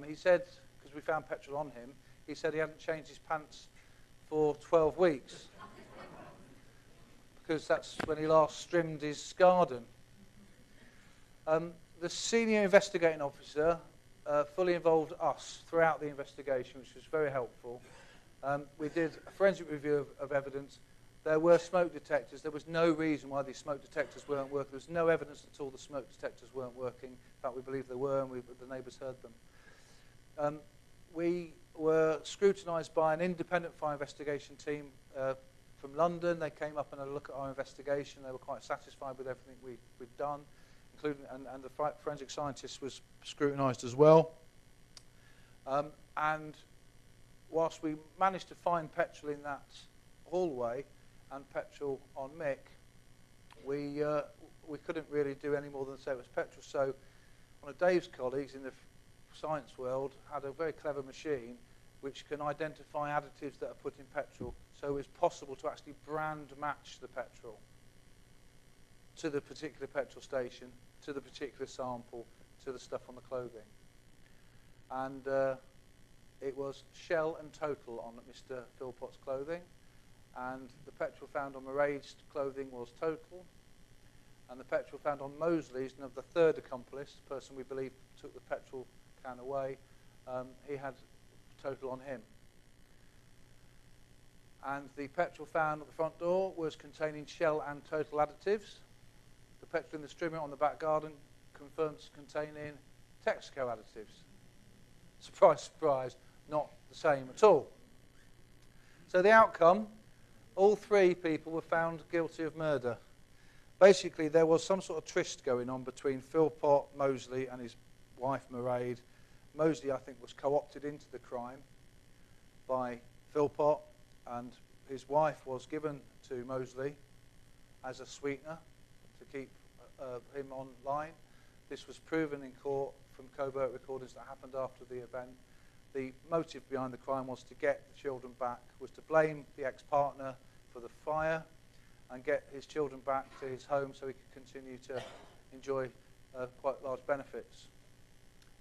He said, because we found petrol on him, he said he hadn't changed his pants for 12 weeks because that's when he last trimmed his garden. The senior investigating officer fully involved us throughout the investigation, which was very helpful. We did a forensic review of evidence. There were smoke detectors. There was no reason why these smoke detectors weren't working. There was no evidence at all the smoke detectors weren't working. In fact, we believe they were, and the neighbours heard them. We were scrutinised by an independent fire investigation team from London. They came up and had a look at our investigation. They were quite satisfied with everything we'd done, including and the forensic scientist was scrutinised as well. And whilst we managed to find petrol in that hallway and petrol on Mick, we couldn't really do any more than say it was petrol. So one of Dave's colleagues in the science world had a very clever machine which can identify additives that are put in petrol, so it's possible to actually brand match the petrol to the particular petrol station, to the particular sample, to the stuff on the clothing. And it was Shell and Total on Mr. Philpott's clothing, and the petrol found on Mairead's clothing was Total, and the petrol found on Mosley's, and of the third accomplice, the person we believe took the petrol can away, he had Total on him. And the petrol found at the front door was containing Shell and Total additives. The petrol in the strimmer on the back garden confirms containing Texaco additives. Surprise, surprise, not the same at all. So the outcome, all three people were found guilty of murder. Basically, there was some sort of tryst going on between Philpott, Mosley, and his wife, Mairead. Mosley, I think, was co-opted into the crime by Philpott, and his wife was given to Mosley as a sweetener to keep him online. This was proven in court from covert recordings that happened after the event. The motive behind the crime was to get the children back, was to blame the ex-partner for the fire and get his children back to his home so he could continue to enjoy quite large benefits.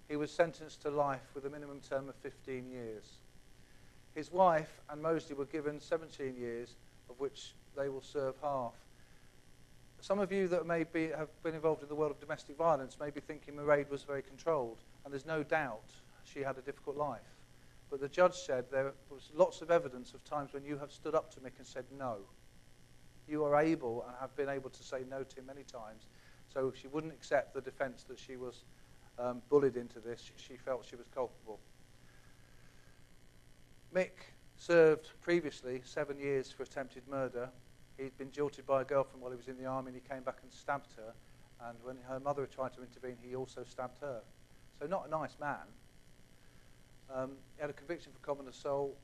He was sentenced to life with a minimum term of 15 years. His wife and Mosley were given 17 years, of which they will serve half. some of you that maybe have been involved in the world of domestic violence may be thinking Mairead was very controlled, and there's no doubt she had a difficult life. But the judge said there was lots of evidence of times when you have stood up to Mick and said no. You are able and have been able to say no to him many times. So she wouldn't accept the defence that she was bullied into this. She felt she was culpable. Mick served previously 7 years for attempted murder. He'd been jilted by a girlfriend while he was in the army, and he came back and stabbed her. And when her mother tried to intervene, he also stabbed her. So not a nice man. He had a conviction for common assault.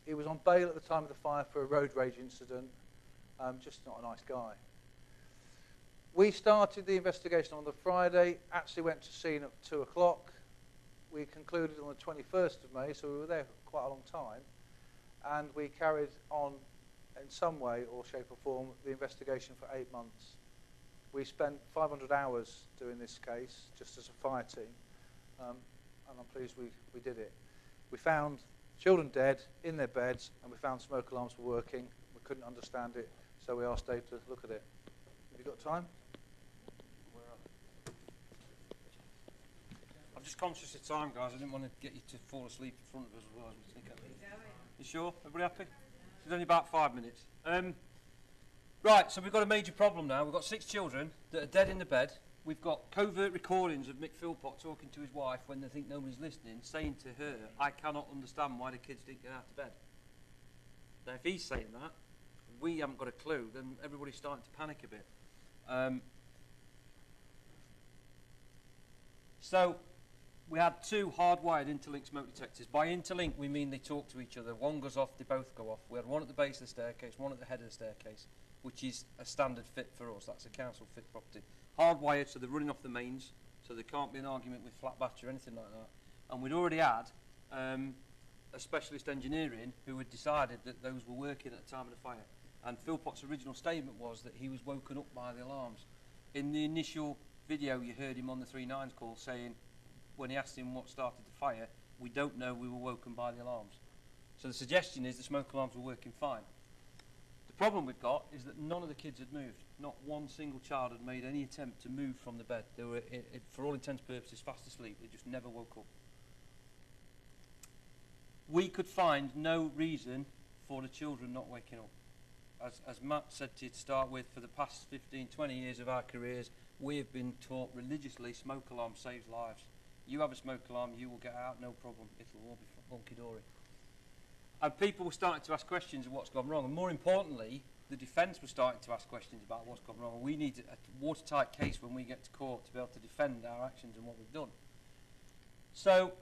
He was on bail at the time of the fire for a road rage incident. Just not a nice guy. We started the investigation on the Friday, actually went to scene at 2 o'clock. We concluded on the 21st of May, so we were there for quite a long time. And we carried on in some way or shape or form the investigation for 8 months. We spent 500 hours doing this case, just as a fire team, and I'm pleased we did it. We found children dead in their beds, and we found smoke alarms were working. We couldn't understand it, so we asked Dave to look at it. Have you got time? I'm just conscious of time, guys. I didn't want to get you to fall asleep in front of us as well. You sure? Everybody happy? It's only about 5 minutes. Right, so we've got a major problem now. We've got 6 children that are dead in the bed. We've got covert recordings of Mick Philpott talking to his wife when they think nobody's listening, saying to her, I cannot understand why the kids didn't get out of bed. Now, if he's saying that, we haven't got a clue, then everybody's starting to panic a bit. So, we had 2 hardwired interlink smoke detectors. By interlink, we mean they talk to each other. One goes off, they both go off. We had one at the base of the staircase, one at the head of the staircase, which is a standard fit for us. That's a council fit property. Hardwired, so they're running off the mains, so there can't be an argument with flat battery or anything like that. And we'd already had a specialist engineering who had decided that those were working at the time of the fire. And Philpott's original statement was that he was woken up by the alarms. In the initial video, you heard him on the 3-9's call saying, when he asked him what started the fire, we don't know, we were woken by the alarms. So the suggestion is the smoke alarms were working fine. The problem we've got is that none of the kids had moved. Not one single child had made any attempt to move from the bed. They were, for all intents and purposes, fast asleep. They just never woke up. We could find no reason for the children not waking up. As Matt said to you to start with, for the past 15, 20 years of our careers, we have been taught religiously smoke alarm saves lives. You have a smoke alarm, you will get out, no problem. It'll all be hunky-dory. And people were starting to ask questions of what's gone wrong. And more importantly, the defence was starting to ask questions about what's gone wrong. And we need a watertight case when we get to court to be able to defend our actions and what we've done. So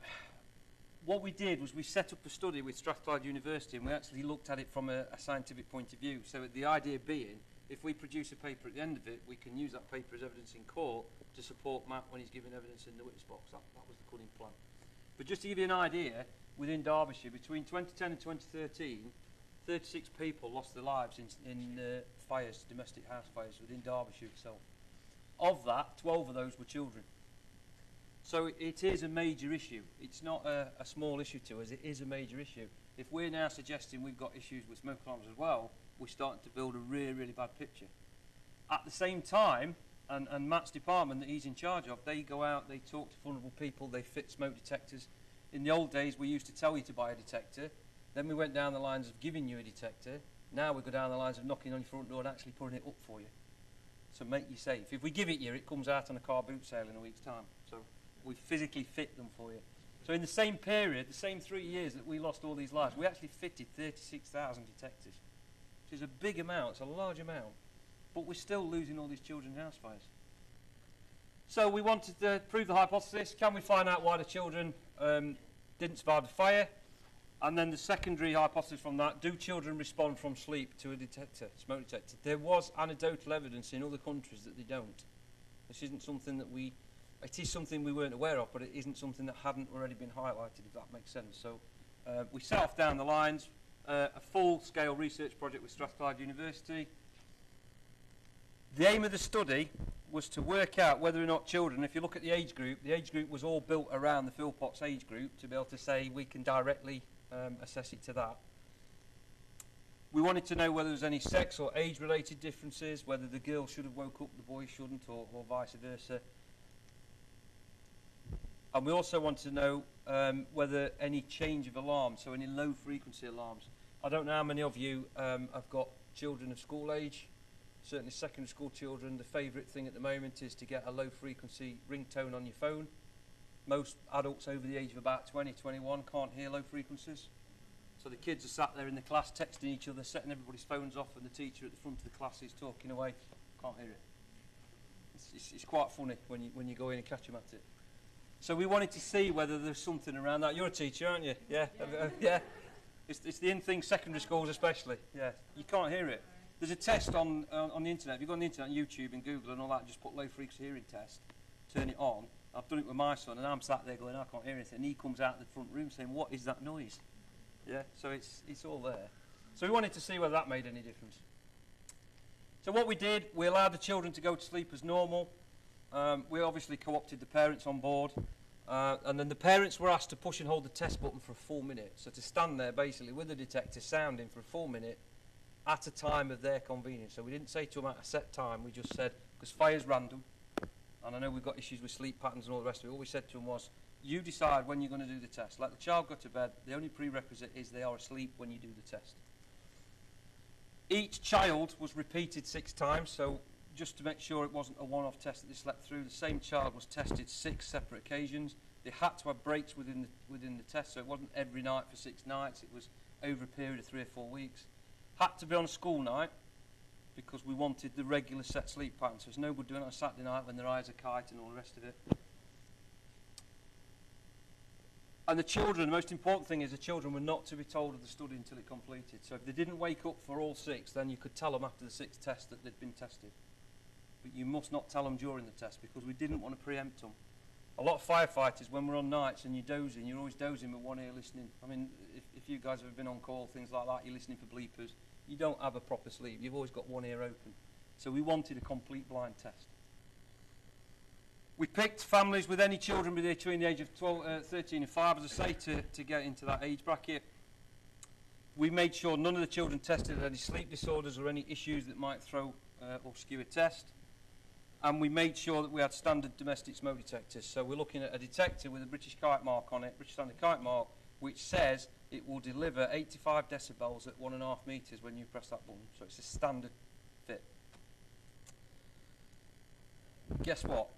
what we did was we set up a study with Strathclyde University, and we actually looked at it from a scientific point of view. So the idea being, if we produce a paper at the end of it, we can use that paper as evidence in court to support Matt when he's giving evidence in the witness box. That was the cunning plan. But just to give you an idea, within Derbyshire, between 2010 and 2013, 36 people lost their lives in fires, domestic house fires within Derbyshire itself. Of that, 12 of those were children. So it is a major issue. It's not a small issue to us, it is a major issue. If we're now suggesting we've got issues with smoke alarms as well, we're starting to build a really, really bad picture. At the same time, and Matt's department that he's in charge of, they go out, they talk to vulnerable people, they fit smoke detectors. In the old days, we used to tell you to buy a detector. Then we went down the lines of giving you a detector. Now we go down the lines of knocking on your front door and actually putting it up for you. So make you safe. If we give it you, it comes out on a car boot sale in a week's time. So we physically fit them for you. So in the same period, the same 3 years that we lost all these lives, we actually fitted 36,000 detectors. Which is a big amount, it's a large amount. But we're still losing all these children in house fires. So we wanted to prove the hypothesis. Can we find out why the children didn't survive the fire? And then the secondary hypothesis from that, do children respond from sleep to a detector, smoke detector? There was anecdotal evidence in other countries that they don't. This isn't something that it is something we weren't aware of, but it isn't something that hadn't already been highlighted, if that makes sense. So we set off down the lines, a full-scale research project with Strathclyde University. The aim of the study was to work out whether or not children, if you look at the age group was all built around the Philpott's age group to be able to say we can directly assess it to that. We wanted to know whether there was any sex or age-related differences, whether the girl should have woke up, the boy shouldn't, or vice versa. And we also wanted to know whether any change of alarm, so any low-frequency alarms. I don't know how many of you have got children of school age. Certainly secondary school children, the favourite thing at the moment is to get a low-frequency ringtone on your phone. Most adults over the age of about 20, 21 can't hear low frequencies. So the kids are sat there in the class texting each other, setting everybody's phones off, and the teacher at the front of the class is talking away. Can't hear it. It's quite funny when you go in and catch them at it. So we wanted to see whether there's something around that. You're a teacher, aren't you? Yeah? Yeah. It's the in thing, secondary schools especially. Yeah. You can't hear it. There's a test on the internet. If you go on the internet, YouTube and Google and all that, just put low frequency hearing test, turn it on. I've done it with my son, and I'm sat there going, I can't hear anything. And he comes out of the front room saying, what is that noise? Yeah, so it's all there. So we wanted to see whether that made any difference. So what we did, we allowed the children to go to sleep as normal. We obviously co-opted the parents on board. And then the parents were asked to push and hold the test button for a full minute. So to stand there basically with the detector sounding for a full minute at a time of their convenience. So we didn't say to them at a set time, we just said, because fire's random, and I know we've got issues with sleep patterns and all the rest of it, all we said to them was, you decide when you're going to do the test. Let the child go to bed. The only prerequisite is they are asleep when you do the test. Each child was repeated 6 times, so just to make sure it wasn't a one-off test that they slept through, the same child was tested 6 separate occasions. They had to have breaks within the test, so it wasn't every night for 6 nights. It was over a period of 3 or 4 weeks. Had to be on a school night, because we wanted the regular set sleep pattern. So there's no good doing it on a Saturday night when their eyes are kite and all the rest of it. And the children, the most important thing is the children were not to be told of the study until it completed. So if they didn't wake up for all 6, then you could tell them after the 6th test that they'd been tested. But you must not tell them during the test, because we didn't want to preempt them. A lot of firefighters, when we're on nights and you're dozing, you're always dozing with one ear listening. I mean, if you guys have been on call, things like that, you're listening for bleepers. You don't have a proper sleep. You've always got one ear open. So we wanted a complete blind test. We picked families with any children between the age of 13 and 5, as I say, to get into that age bracket. We made sure none of the children tested any sleep disorders or any issues that might throw or skew a test. And we made sure that we had standard domestic smoke detectors. So we're looking at a detector with a British kite mark on it, British standard kite mark, which says it will deliver 85 decibels at 1.5 metres when you press that button. So it's a standard fit. Guess what?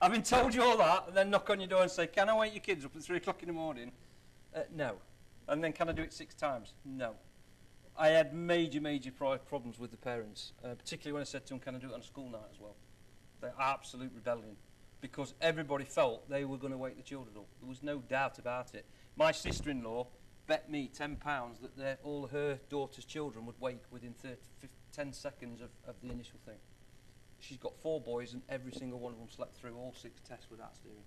I've been told you all that, and then knock on your door and say, can I wake your kids up at 3 o'clock in the morning? No. And then can I do it 6 times? No. I had major problems with the parents, particularly when I said to them, can I do it on a school night as well? They're absolute rebellion, because everybody felt they were going to wake the children up. There was no doubt about it. My sister-in-law bet me £10 that all her daughter's children would wake within 10 seconds of the initial thing. She's got 4 boys, and every single one of them slept through all 6 tests without steering.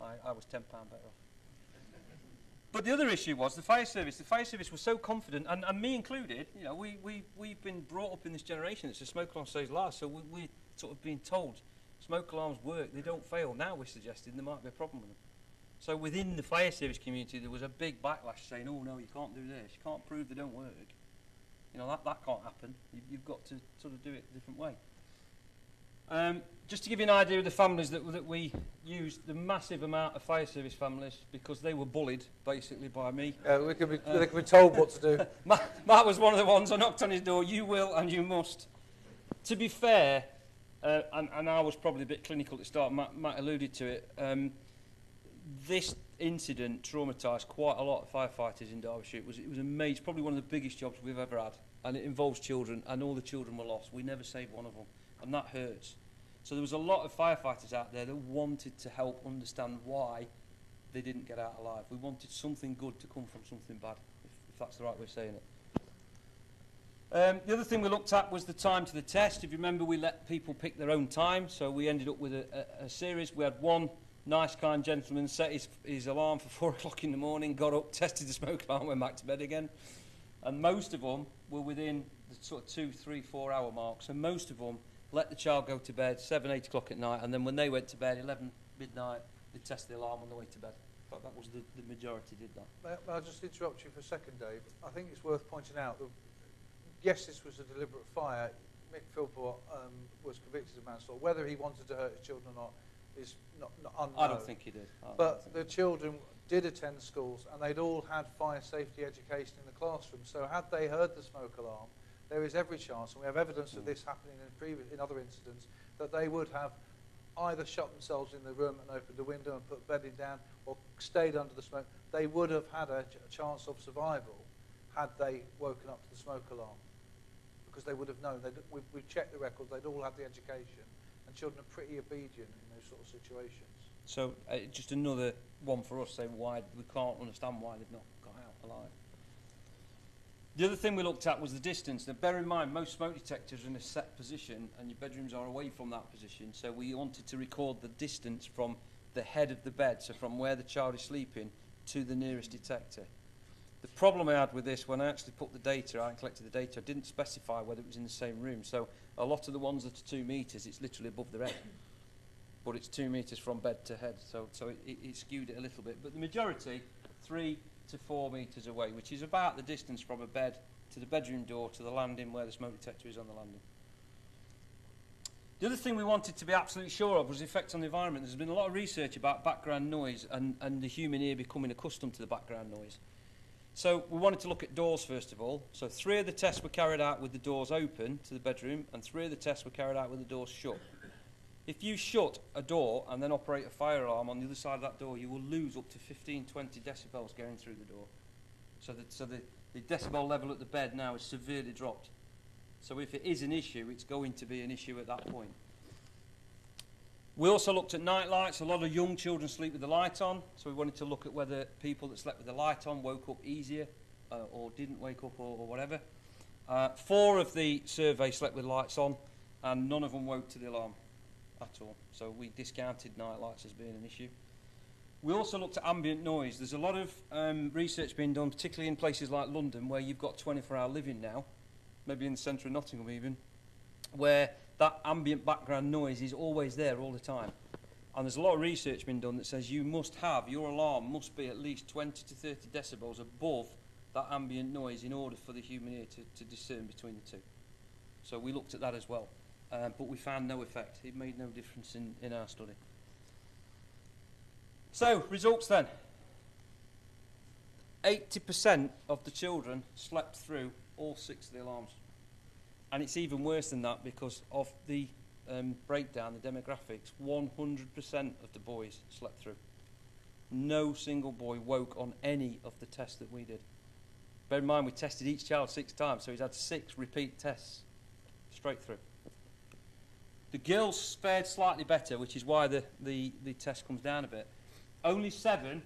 I was £10 better off. But the other issue was the fire service. The fire service was so confident, and me included. You know, we've been brought up in this generation that says smoke alarm saves lives. So we sort of been told smoke alarms work; they don't fail. Now we're suggesting there might be a problem with them. So within the fire service community, there was a big backlash saying, "Oh no, you can't do this. You can't prove they don't work. You know that can't happen. You've got to sort of do it a different way." Just to give you an idea of the families that we used, the massive amount of fire service families, because they were bullied, basically, by me. They can be told what to do. Matt was one of the ones. I knocked on his door, you will and you must. To be fair, and I was probably a bit clinical at the start, Matt alluded to it, this incident traumatised quite a lot of firefighters in Derbyshire. It was amazing, probably one of the biggest jobs we've ever had, and it involves children, and all the children were lost. We never saved one of them, and that hurts. So there was a lot of firefighters out there that wanted to help understand why they didn't get out alive. We wanted something good to come from something bad, if that's the right way of saying it. The other thing we looked at was the time to the test. If you remember, we let people pick their own time, so we ended up with a series. We had one nice, kind gentleman set his alarm for 4 o'clock in the morning, got up, tested the smoke alarm, went back to bed again. And most of them were within the sort of 2, 3, 4 hour mark. So most of them let the child go to bed 7, 8 o'clock at night, and then when they went to bed, 11, midnight, they'd test the alarm on the way to bed. but that was the majority did that. May I just interrupt you for a second, Dave? I think it's worth pointing out that, yes, this was a deliberate fire. Mick Philpott was convicted of manslaughter. Whether he wanted to hurt his children or not is not unknown. I don't think he did. But the children did attend schools, and they'd all had fire safety education in the classroom. So had they heard the smoke alarm, there is every chance, and we have evidence of this happening in other incidents, that they would have either shut themselves in the room and opened a window and put bedding down, or stayed under the smoke. They would have had a chance of survival had they woken up to the smoke alarm, because they would have known. We've checked the records, they'd all had the education, and children are pretty obedient in those sort of situations. So just another one for us saying why we can't understand why they've not got out alive. The other thing we looked at was the distance. Now bear in mind, most smoke detectors are in a set position and your bedrooms are away from that position, so we wanted to record the distance from the head of the bed, so from where the child is sleeping to the nearest detector. The problem I had with this, when I actually put the data out and collected the data, I didn't specify whether it was in the same room. So a lot of the ones that are 2 metres, it's literally above their head. But it's 2 metres from bed to head, so it skewed it a little bit. But the majority, 3 to 4 metres away, which is about the distance from a bed to the bedroom door to the landing where the smoke detector is on the landing. The other thing we wanted to be absolutely sure of was the effect on the environment. There's been a lot of research about background noise and the human ear becoming accustomed to the background noise. So we wanted to look at doors first of all. So 3 of the tests were carried out with the doors open to the bedroom, and 3 of the tests were carried out with the doors shut. If you shut a door and then operate a fire alarm on the other side of that door, you will lose up to 15-20 decibels going through the door. So the decibel level at the bed now is severely dropped. So if it is an issue, it's going to be an issue at that point. We also looked at night lights. A lot of young children sleep with the light on, so we wanted to look at whether people that slept with the light on woke up easier or didn't wake up or whatever. 4 of the survey slept with lights on, and none of them woke to the alarm at all. So we discounted night lights as being an issue. We also looked at ambient noise. There's a lot of research being done, particularly in places like London, where you've got 24-hour living now, maybe in the centre of Nottingham even, where that ambient background noise is always there all the time. And there's a lot of research being done that says your alarm must be at least 20 to 30 decibels above that ambient noise in order for the human ear to discern between the two. So we looked at that as well, but we found no effect. It made no difference in our study. So, results then. 80% of the children slept through all 6 of the alarms. And it's even worse than that because of the breakdown, the demographics. 100% of the boys slept through. No single boy woke on any of the tests that we did. Bear in mind, we tested each child 6 times, so he's had 6 repeat tests straight through. The girls fared slightly better, which is why the test comes down a bit. Only 7,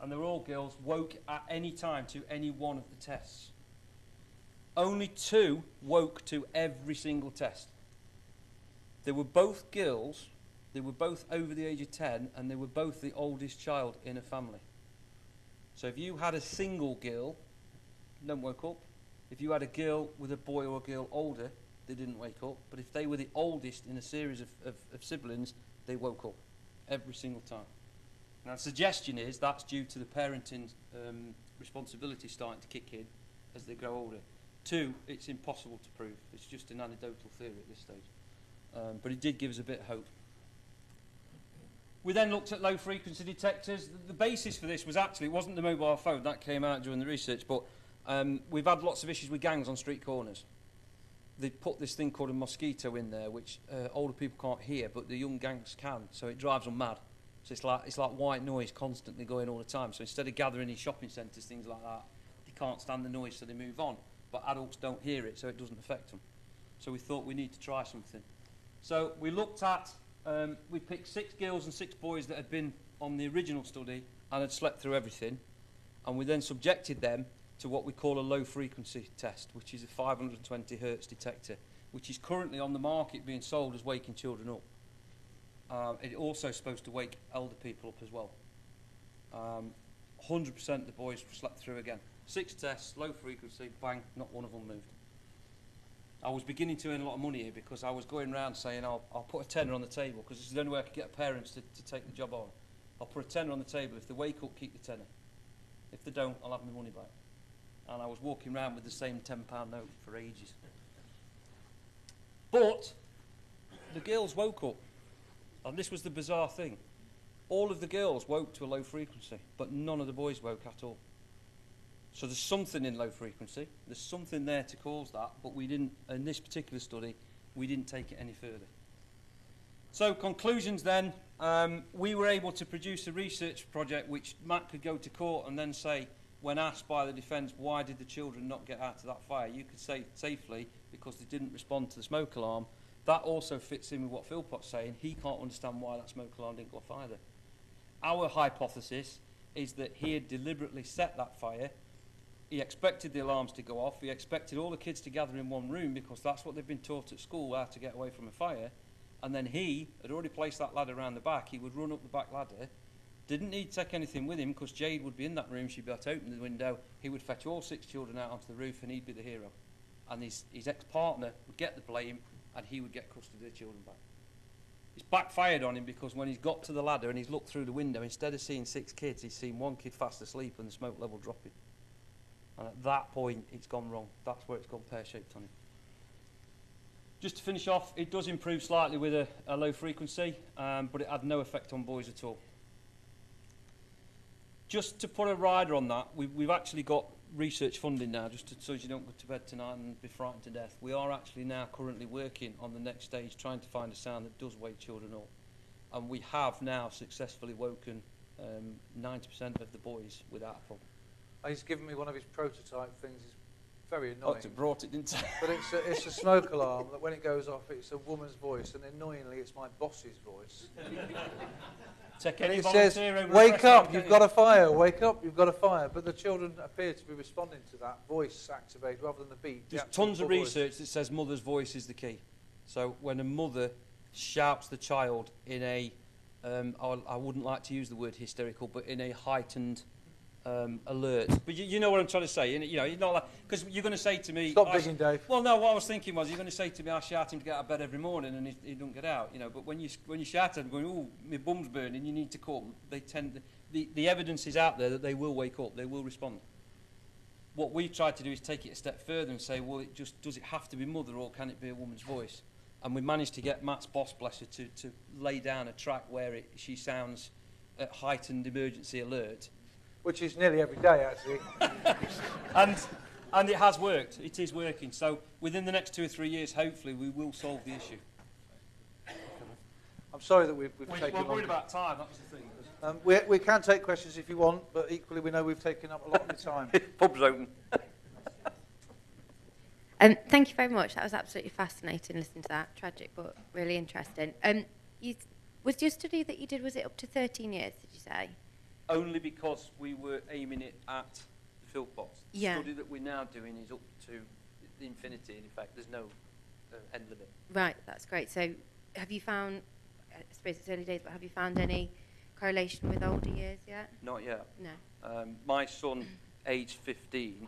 and they're all girls, woke at any time to any one of the tests. Only 2 woke to every single test. They were both girls, they were both over the age of 10, and they were both the oldest child in a family. So if you had a single girl, they don't woke up. If you had a girl with a boy or a girl older, they didn't wake up. But if they were the oldest in a series of siblings, they woke up every single time. Now the suggestion is that's due to the parenting responsibility starting to kick in as they grow older. 2, it's impossible to prove. It's just an anecdotal theory at this stage. But it did give us a bit of hope. We then looked at low frequency detectors. The basis for this was actually, it wasn't the mobile phone, that came out during the research, but we've had lots of issues with gangs on street corners. They put this thing called a mosquito in there, which older people can't hear, but the young gangs can, so it drives them mad. So it's like white noise constantly going all the time. So instead of gathering in shopping centres, things like that, they can't stand the noise, so they move on. But adults don't hear it, so it doesn't affect them. So we thought we need to try something. So we looked at, we picked 6 girls and 6 boys that had been on the original study and had slept through everything. And we then subjected them to what we call a low frequency test, which is a 520 hertz detector, which is currently on the market being sold as waking children up. It's also supposed to wake elder people up as well. 100% of the boys slept through again. 6 tests, low frequency, bang, not one of them moved. I was beginning to earn a lot of money here because I was going around saying I'll put a tenner on the table because this is the only way I could get parents to take the job on. I'll put a tenner on the table. If they wake up, keep the tenner. If they don't, I'll have my money back. And I was walking around with the same £10 note for ages. But the girls woke up. And this was the bizarre thing. All of the girls woke to a low frequency, but none of the boys woke at all. So there's something in low frequency. There's something there to cause that, but we didn't, in this particular study, we didn't take it any further. So conclusions then, we were able to produce a research project which Matt could go to court and then say, when asked by the defence, why did the children not get out of that fire, you could say safely, because they didn't respond to the smoke alarm. That also fits in with what Philpott's saying. He can't understand why that smoke alarm didn't go off either. Our hypothesis is that he had deliberately set that fire. He expected the alarms to go off. He expected all the kids to gather in one room because that's what they've been taught at school, how to get away from a fire. And then he had already placed that ladder around the back. He would run up the back ladder. Didn't need to take anything with him because Jade would be in that room. She'd be able to open the window. He would fetch all 6 children out onto the roof and he'd be the hero. And his ex-partner would get the blame and he would get custody of the children back. It's backfired on him because when he's got to the ladder and he's looked through the window, instead of seeing 6 kids, he's seen 1 kid fast asleep and the smoke level dropping. And at that point, it's gone wrong. That's where it's gone pear-shaped on him. Just to finish off, it does improve slightly with a low frequency, but it had no effect on boys at all. Just to put a rider on that, we've actually got research funding now, just so you don't go to bed tonight and be frightened to death. We are actually now currently working on the next stage, trying to find a sound that does wake children up. And we have now successfully woken 90% of the boys without a problem. He's given me one of his prototype things. It's very Oh, annoying. it brought it, didn't it? But it's a smoke alarm that when it goes off, it's a woman's voice, and annoyingly, it's my boss's voice. Take And any it says, volunteer over "Wake the up, restaurant, you've can't got a fire, wake up, you've got a fire." But the children appear to be responding to that voice activated rather than the beat. There's the actual tons of voice. research that says mother's voice is the key. So when a mother shouts the child in a, I wouldn't like to use the word hysterical, but in a heightened alert. But you know what I'm trying to say. You know, you're not like, because you're going to say to me, Stop digging, Dave. Well, no, what I was thinking was you're going to say to me, I shout him to get out of bed every morning and he don't get out, you know. But when you shout at him going, "Oh, my bum's burning, you need to come," they tend, the evidence is out there that they will wake up, they will respond. What we've tried to do is take it a step further and say, well, does it have to be mother or can it be a woman's voice? And we managed to get Matt's boss, bless her, to lay down a track where she sounds at heightened emergency alert. Which is nearly every day, actually. And it has worked. It is working. So within the next 2 or 3 years, hopefully, we will solve the issue. I'm sorry that we've taken We're worried on. about time. That was the thing. We can take questions if you want, but equally we know we've taken up a lot of your time. Pub's open. Thank you very much. That was absolutely fascinating listening to that. Tragic, but really interesting. Was your study that you did, was it up to 13 years, did you say? Only because we were aiming it at the Philpott. The Yeah. study that we're now doing is up to infinity, in fact. There's no end limit. Right, that's great. So have you found, I suppose it's early days, but have you found any correlation with older years yet? Not yet. No. My son, aged 15,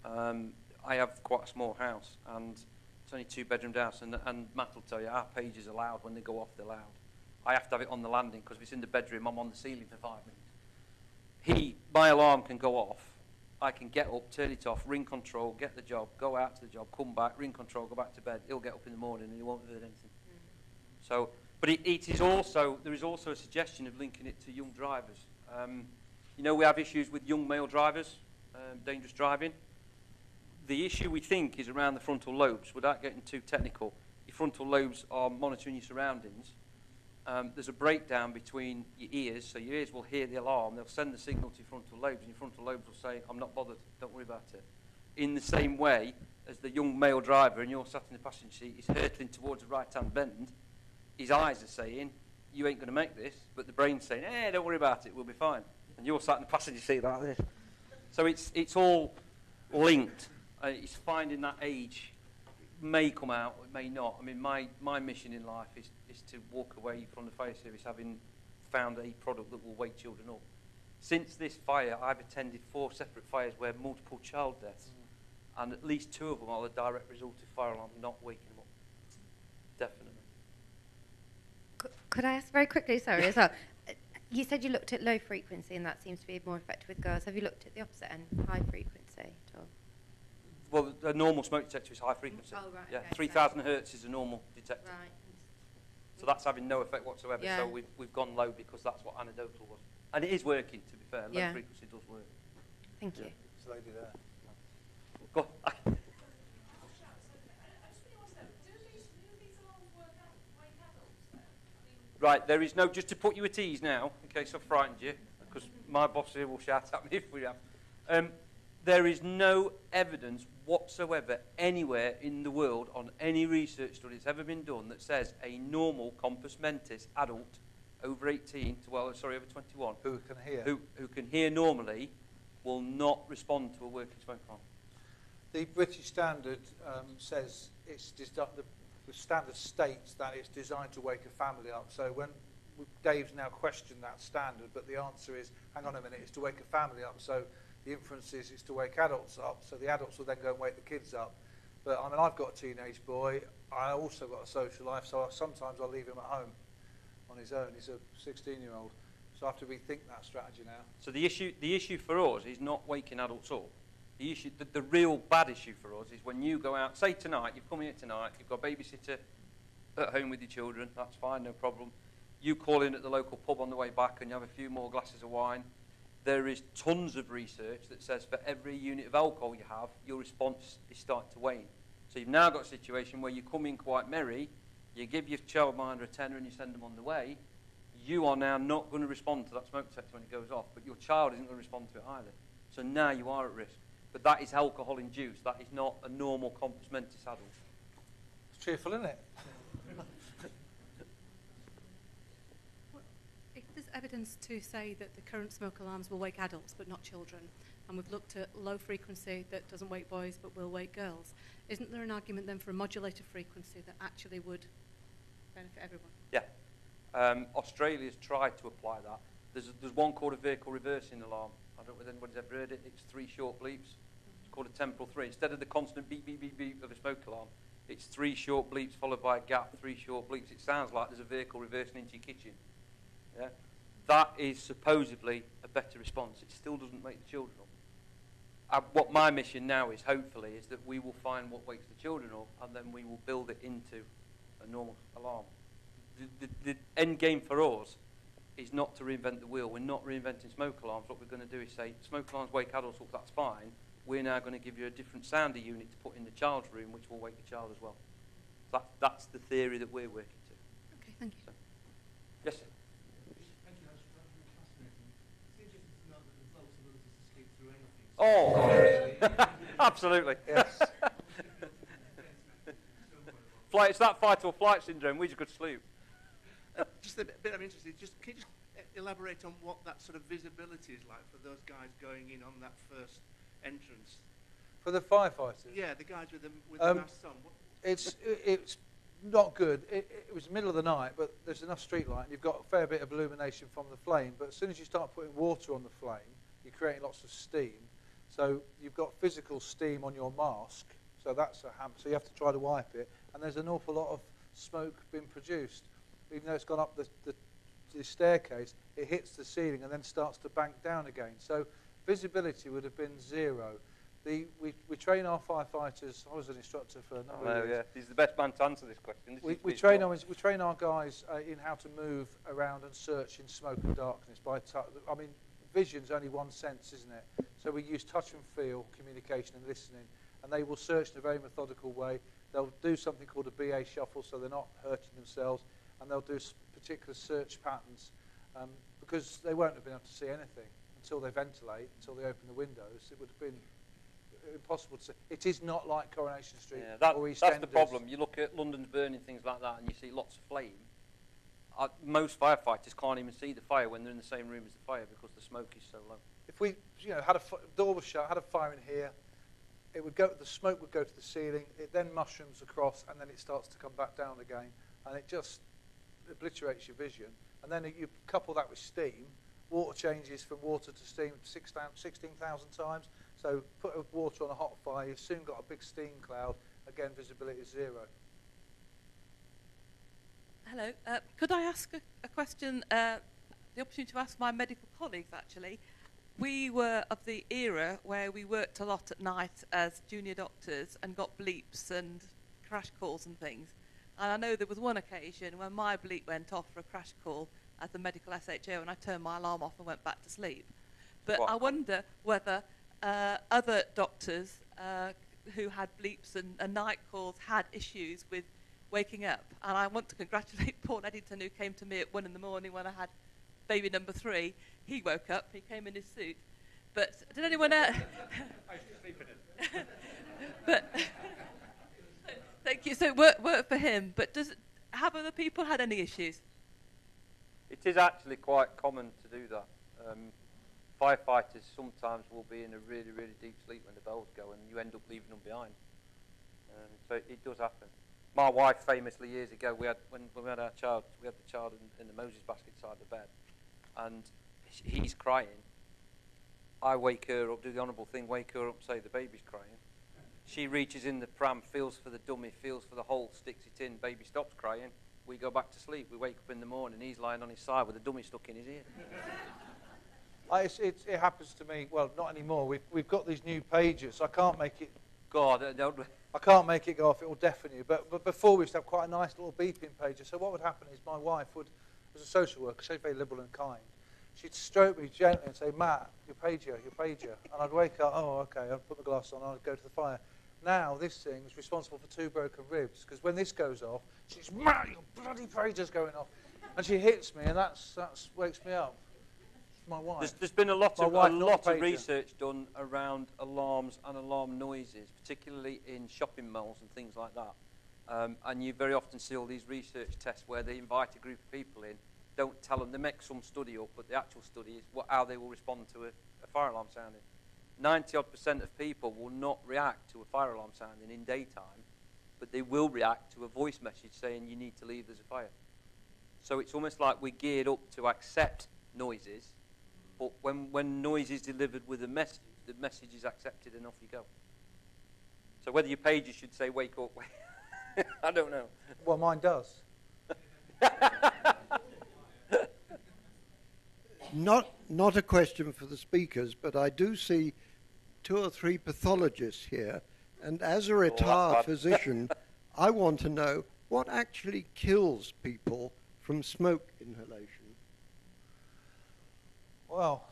I have quite a small house, and it's only 2-bedroomed house, and Matt will tell you, our pages are loud. When they go off, they're loud. I have to have it on the landing, because if it's in the bedroom, I'm on the ceiling for 5 minutes. My alarm can go off. I can get up, turn it off, ring control, get the job, go out to the job, come back, ring control, go back to bed. He'll get up in the morning and he won't have heard anything. So, but it is also, there is also a suggestion of linking it to young drivers. You know, we have issues with young male drivers, dangerous driving. The issue we think is around the frontal lobes. Without getting too technical, your frontal lobes are monitoring your surroundings. There's a breakdown between your ears, so your ears will hear the alarm, they'll send the signal to your frontal lobes, and your frontal lobes will say, "I'm not bothered, don't worry about it." In the same way as the young male driver, and you're sat in the passenger seat, is hurtling towards a right-hand bend, his eyes are saying, "You ain't going to make this," but the brain's saying, "Don't worry about it, we'll be fine." And you're sat in the passenger seat like this. So it's all linked. It's finding that age. It may come out, it may not. I mean, my mission in life is to walk away from the fire service having found a product that will wake children up. Since this fire, I've attended 4 separate fires where multiple child deaths, and at least 2 of them are the direct result of fire alarms not waking them up. Definitely. Could I ask very quickly, sorry, as well? You said you looked at low frequency, and that seems to be more effective with girls. Have you looked at the opposite end, high frequency at all? Well, a normal smoke detector is high frequency. Oh, right. Yeah, Okay, 3,000 hertz is a normal detector. Right. So that's having no effect whatsoever. Yeah. So we've gone low because that's what anecdotal was. And it is working, to be fair. Low Yeah. frequency does work. Thank you. This lady there. Go on. Right, there is no, just to put you at ease now, in case I've frightened you, because my boss here will shout at me if we have. There is no evidence whatsoever anywhere in the world on any research study that's ever been done that says a normal compos mentis adult over 18, over 21, Who can hear? who can hear normally will not respond to a working smoke alarm. The British Standard says it's the standard states that it's designed to wake a family up. So when Dave's now questioned that standard, but the answer is, hang on a minute, it's to wake a family up. So the inference is it's to wake adults up. So the adults will then go and wake the kids up. But I mean, I've got a teenage boy. I also got a social life, so sometimes I'll leave him at home on his own. He's a 16-year-old. So I have to rethink that strategy now. So the issue for us is not waking adults up. The issue, the real bad issue for us is when you go out, say tonight, you've come here tonight, you've got a babysitter at home with your children, that's fine, no problem. You call in at the local pub on the way back and you have a few more glasses of wine. There is tons of research that says for every unit of alcohol you have, your response is starting to wane. So you've now got a situation where you come in quite merry, you give your childminder a tenner and you send them on the way. You are now not going to respond to that smoke detector when it goes off, but your child isn't going to respond to it either. So now you are at risk. But that is alcohol-induced. That is not a normal compos mentis adult. It's cheerful, isn't it? If there's evidence to say that the current smoke alarms will wake adults but not children, and we've looked at low frequency that doesn't wake boys but will wake girls, isn't there an argument then for a modulated frequency that actually would benefit everyone? Yeah. Australia's tried to apply that. There's one called a vehicle reversing alarm. I don't know if anybody's ever heard it. It's 3 short bleeps. It's called a temporal 3. Instead of the constant beep, beep, beep, beep of a smoke alarm, it's 3 short bleeps followed by a gap, 3 short bleeps. It sounds like there's a vehicle reversing into your kitchen. Yeah? That is supposedly a better response. It still doesn't wake the children up. What my mission now is, hopefully, is that we will find what wakes the children up and then we will build it into a normal alarm. The end game for us is not to reinvent the wheel. We're not reinventing smoke alarms. What we're going to do is say, smoke alarms wake adults up, that's fine. We're now going to give you a different sounder unit to put in the child's room, which will wake the child as well. That's the theory that we're working to. Okay, thank you. So, yes, sir. Thank you, that's fascinating. It's interesting to know that the floats ability to sleep through anything. Oh, absolutely. Yes. It's that fight or flight syndrome. We just go to sleep. Just a bit I'm interested. Can you just elaborate on what that sort of visibility is like for those guys going in on that first entrance? For the firefighters? Yeah, the guys with the masks on. It's not good. It was the middle of the night, but there's enough street light, and you've got a fair bit of illumination from the flame. But as soon as you start putting water on the flame, you're creating lots of steam. So you've got physical steam on your mask. So that's a hammer. So you have to try to wipe it, and there's an awful lot of smoke being produced. Even though it's gone up the staircase, it hits the ceiling and then starts to bank down again. So visibility would have been 0. We train our firefighters. I was an instructor for a number of years. Yeah. He's the best man to answer this question. We train our guys in how to move around and search in smoke and darkness. I mean, vision's only one sense, isn't it? So we use touch and feel, communication and listening. And they will search in a very methodical way. They'll do something called a BA shuffle, so they're not hurting themselves. And they'll do particular search patterns because they won't have been able to see anything until they ventilate, until they open the windows. It would have been impossible to see. It is not like Coronation Street or EastEnders. That's the problem. You look at London's burning, things like that, and you see lots of flame. Most firefighters can't even see the fire when they're in the same room as the fire because the smoke is so low. If we, had a door was shut, had a fire in here, the smoke would go to the ceiling. It then mushrooms across, and then it starts to come back down again, and it just obliterates your vision. And then you couple that with steam. Water changes from water to steam 16,000 times. So put water on a hot fire, you've soon got a big steam cloud. Again, visibility is 0. Hello. Could I ask a question the opportunity to ask my medical colleagues, actually. We were of the era where we worked a lot at night as junior doctors and got bleeps and crash calls and things. And I know there was one occasion when my bleep went off for a crash call at the medical SHO and I turned my alarm off and went back to sleep. But I wonder whether other doctors who had bleeps and night calls had issues with waking up. And I want to congratulate Paul Eddington, who came to me at 1 in the morning when I had baby number 3. He woke up, he came in his suit. But did anyone else? I used to sleep in it. But thank you. So it worked for him. But have other people had any issues? It is actually quite common to do that. Firefighters sometimes will be in a really, really deep sleep when the bells go, and you end up leaving them behind. So it does happen. My wife, famously, years ago, when we had our child, we had the child in the Moses basket side of the bed, and he's crying. I wake her up, do the honourable thing, wake her up, say the baby's crying. She reaches in the pram, feels for the dummy, feels for the hole, sticks it in, baby stops crying. We go back to sleep. We wake up in the morning, he's lying on his side with a dummy stuck in his ear. It happens to me. Well, not anymore. We've got these new pages. I can't make it. God, don't. I can't make it go off. It will deafen you. But before we used to have quite a nice little beeping page. So what would happen is my wife would, as a social worker, she's very liberal and kind. She'd stroke me gently and say, "Matt, your pager," and I'd wake up. Oh, okay. I'd put my glass on. I'd go to the fire. Now this thing is responsible for 2 broken ribs because when this goes off, she's, "Matt, your bloody pager's going off," and she hits me, and that's wakes me up. My wife. There's been a lot of research done around alarms and alarm noises, particularly in shopping malls and things like that. And you very often see all these research tests where they invite a group of people in, don't tell them, they make some study up, but the actual study is how they will respond to a fire alarm sounding. 90% of people will not react to a fire alarm sounding in daytime, but they will react to a voice message saying you need to leave, there's a fire. So it's almost like we're geared up to accept noises. But when noise is delivered with a message, the message is accepted and off you go. So whether your pager should say wake up, I don't know. Well, mine does. Not a question for the speakers, but I do see 2 or 3 pathologists here. And as a retired physician, I want to know what actually kills people from smoke inhalation. Well,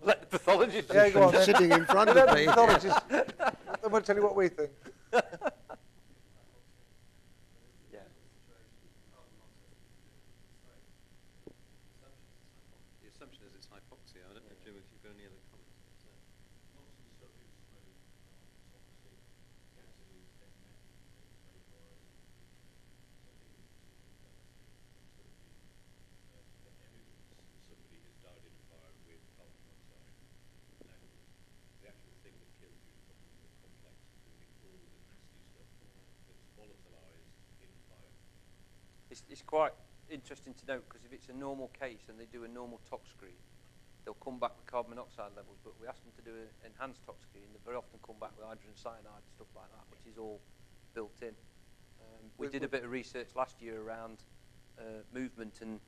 let the pathologist sitting in front of me. I'm going to tell you what we think. Yeah. The assumption is it's hypoxia. I don't know, Jim, if you've got any other comments. It's quite interesting to note because if it's a normal case and they do a normal tox screen, they'll come back with carbon monoxide levels, but we ask them to do an enhanced tox screen, they very often come back with hydrogen cyanide and stuff like that, which is all built in. We did a bit of research last year around movement and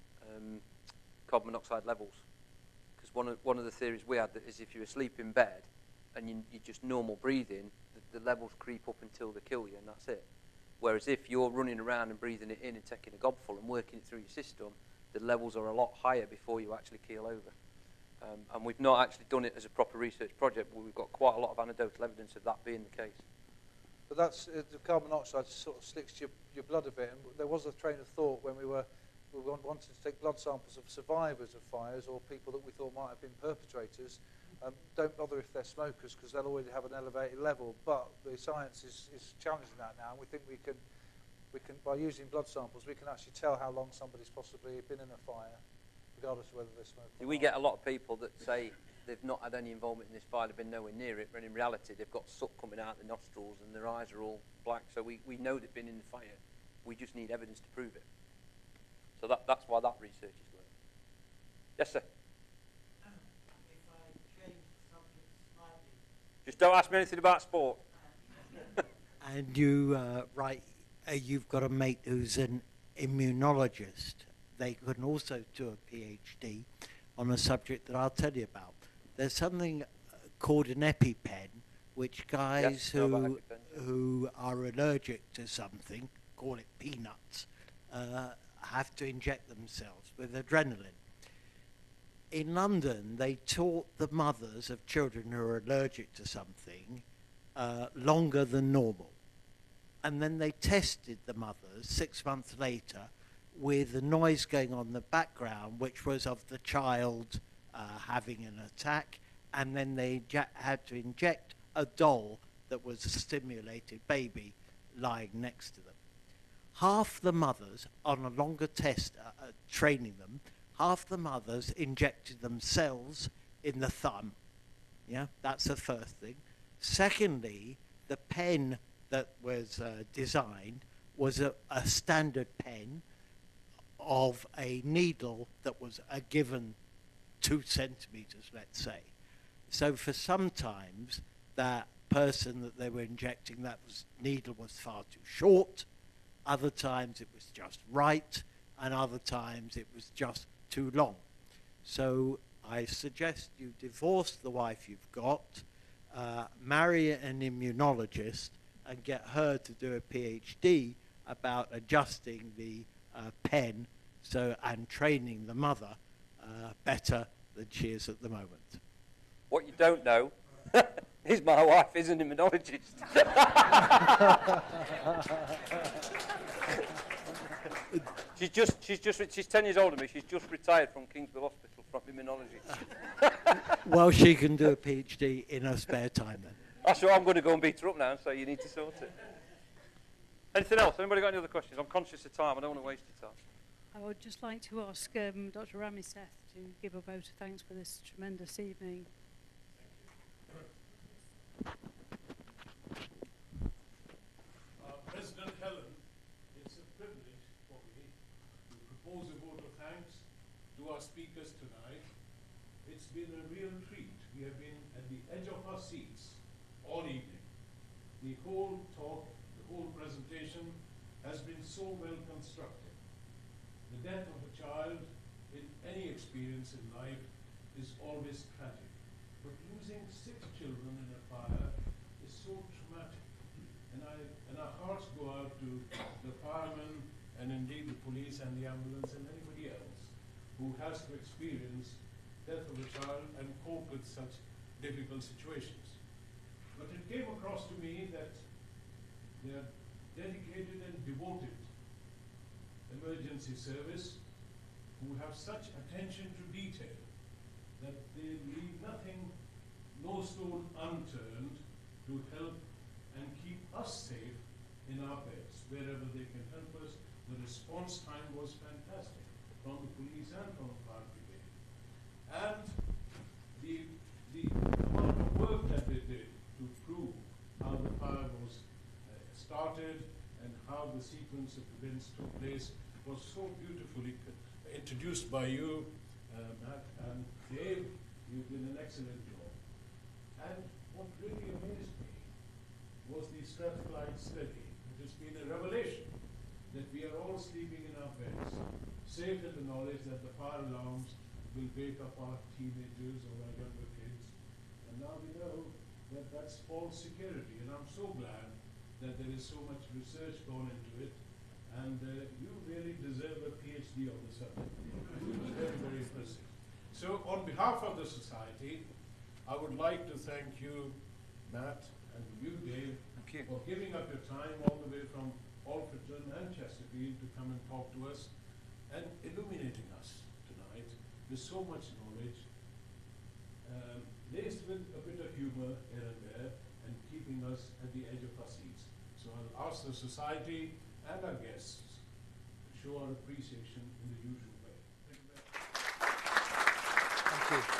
carbon monoxide levels, because one of the theories we had is if you're asleep in bed and you're just normal breathing, the levels creep up until they kill you, and that's it. Whereas if you're running around and breathing it in and taking a gobful and working it through your system, the levels are a lot higher before you actually keel over. And we've not actually done it as a proper research project, but we've got quite a lot of anecdotal evidence of that being the case. But that's the carbon monoxide sort of slicks your blood a bit. And there was a train of thought when we wanted to take blood samples of survivors of fires or people that we thought might have been perpetrators. Don't bother if they're smokers because they'll already have an elevated level. But the science is challenging that now, and we think we can by using blood samples we can actually tell how long somebody's possibly been in a fire, regardless of whether they're smoking. We get a lot of people that say they've not had any involvement in this fire, they've been nowhere near it, but in reality they've got soot coming out their nostrils and their eyes are all black. So we know they've been in the fire. We just need evidence to prove it. So that's why that research is going. Yes, sir. Just don't ask me anything about sport. And you, you've got a mate who's an immunologist. they can also do a PhD on a subject that I'll tell you about. There's something called an EpiPen, which guys who are allergic to something, call it peanuts, have to inject themselves with adrenaline. In London, they taught the mothers of children who are allergic to something longer than normal. And then they tested the mothers 6 months later with the noise going on in the background, which was of the child having an attack, and then they had to inject a doll that was a stimulated baby lying next to them. Half the mothers, on a longer test, training them, half the mothers injected themselves in the thumb. Yeah, that's the first thing. Secondly, the pen that was designed was a standard pen of a needle that was a given 2 centimeters, let's say. So for sometimes that person that they were injecting, that needle was far too short. Other times it was just right, and other times it was just too long. So I suggest you divorce the wife you've got, marry an immunologist, and get her to do a PhD about adjusting the pen and training the mother better than she is at the moment. What you don't know is my wife is an immunologist. She's 10 years older than me. She's just retired from Kingsville Hospital from immunology. Well, she can do a PhD in her spare time then. That's what I'm going to go and beat her up now, so you need to sort it. Anything else? Anybody got any other questions? I'm conscious of time. I don't want to waste your time. I would just like to ask Dr. Ramiseth to give a vote of thanks for this tremendous evening. President Helen, it's a privilege for me to propose a vote of thanks to our speakers tonight. It's been a real treat. We have been at the edge of our seats all evening. The whole talk, the whole presentation has been so well constructed. The death of a child in any experience in life is always tragic, but losing 6 children in a fire is so traumatic. And our hearts go out to the firemen and indeed the police and the ambulance and anybody else who has to experience death of a child and cope with such difficult situations. But it came across to me that they are dedicated and devoted emergency service who have such attention to detail that they leave nothing, no stone unturned to help and keep us safe in our beds wherever they can help us. The response time was fantastic from the police and from the fire brigade. And the amount of work that they did to prove how the fire was started and how the sequence of events took place was so beautifully introduced by you, Matt, and Dave. You've done an excellent job. And what really amazed me was the Strathclyde study. It has been a revelation that we are all sleeping in our beds, safe in the knowledge that the fire alarms will wake up our teenagers or our younger kids. And now we know that that's false security. And I'm so glad that there is so much research gone into it. And you really deserve a PhD on the subject. It's very, very impressive. So on behalf of the Society, I would like to thank you, Matt, and you, Dave, for giving up your time all the way from Alfreton and Chesterfield to come and talk to us and illuminating us tonight with so much knowledge, laced with a bit of humor here and there, and keeping us at the edge of our seats. So I'll ask the Society and our guests to show our appreciation in the usual way. Thank you very much. Thank you.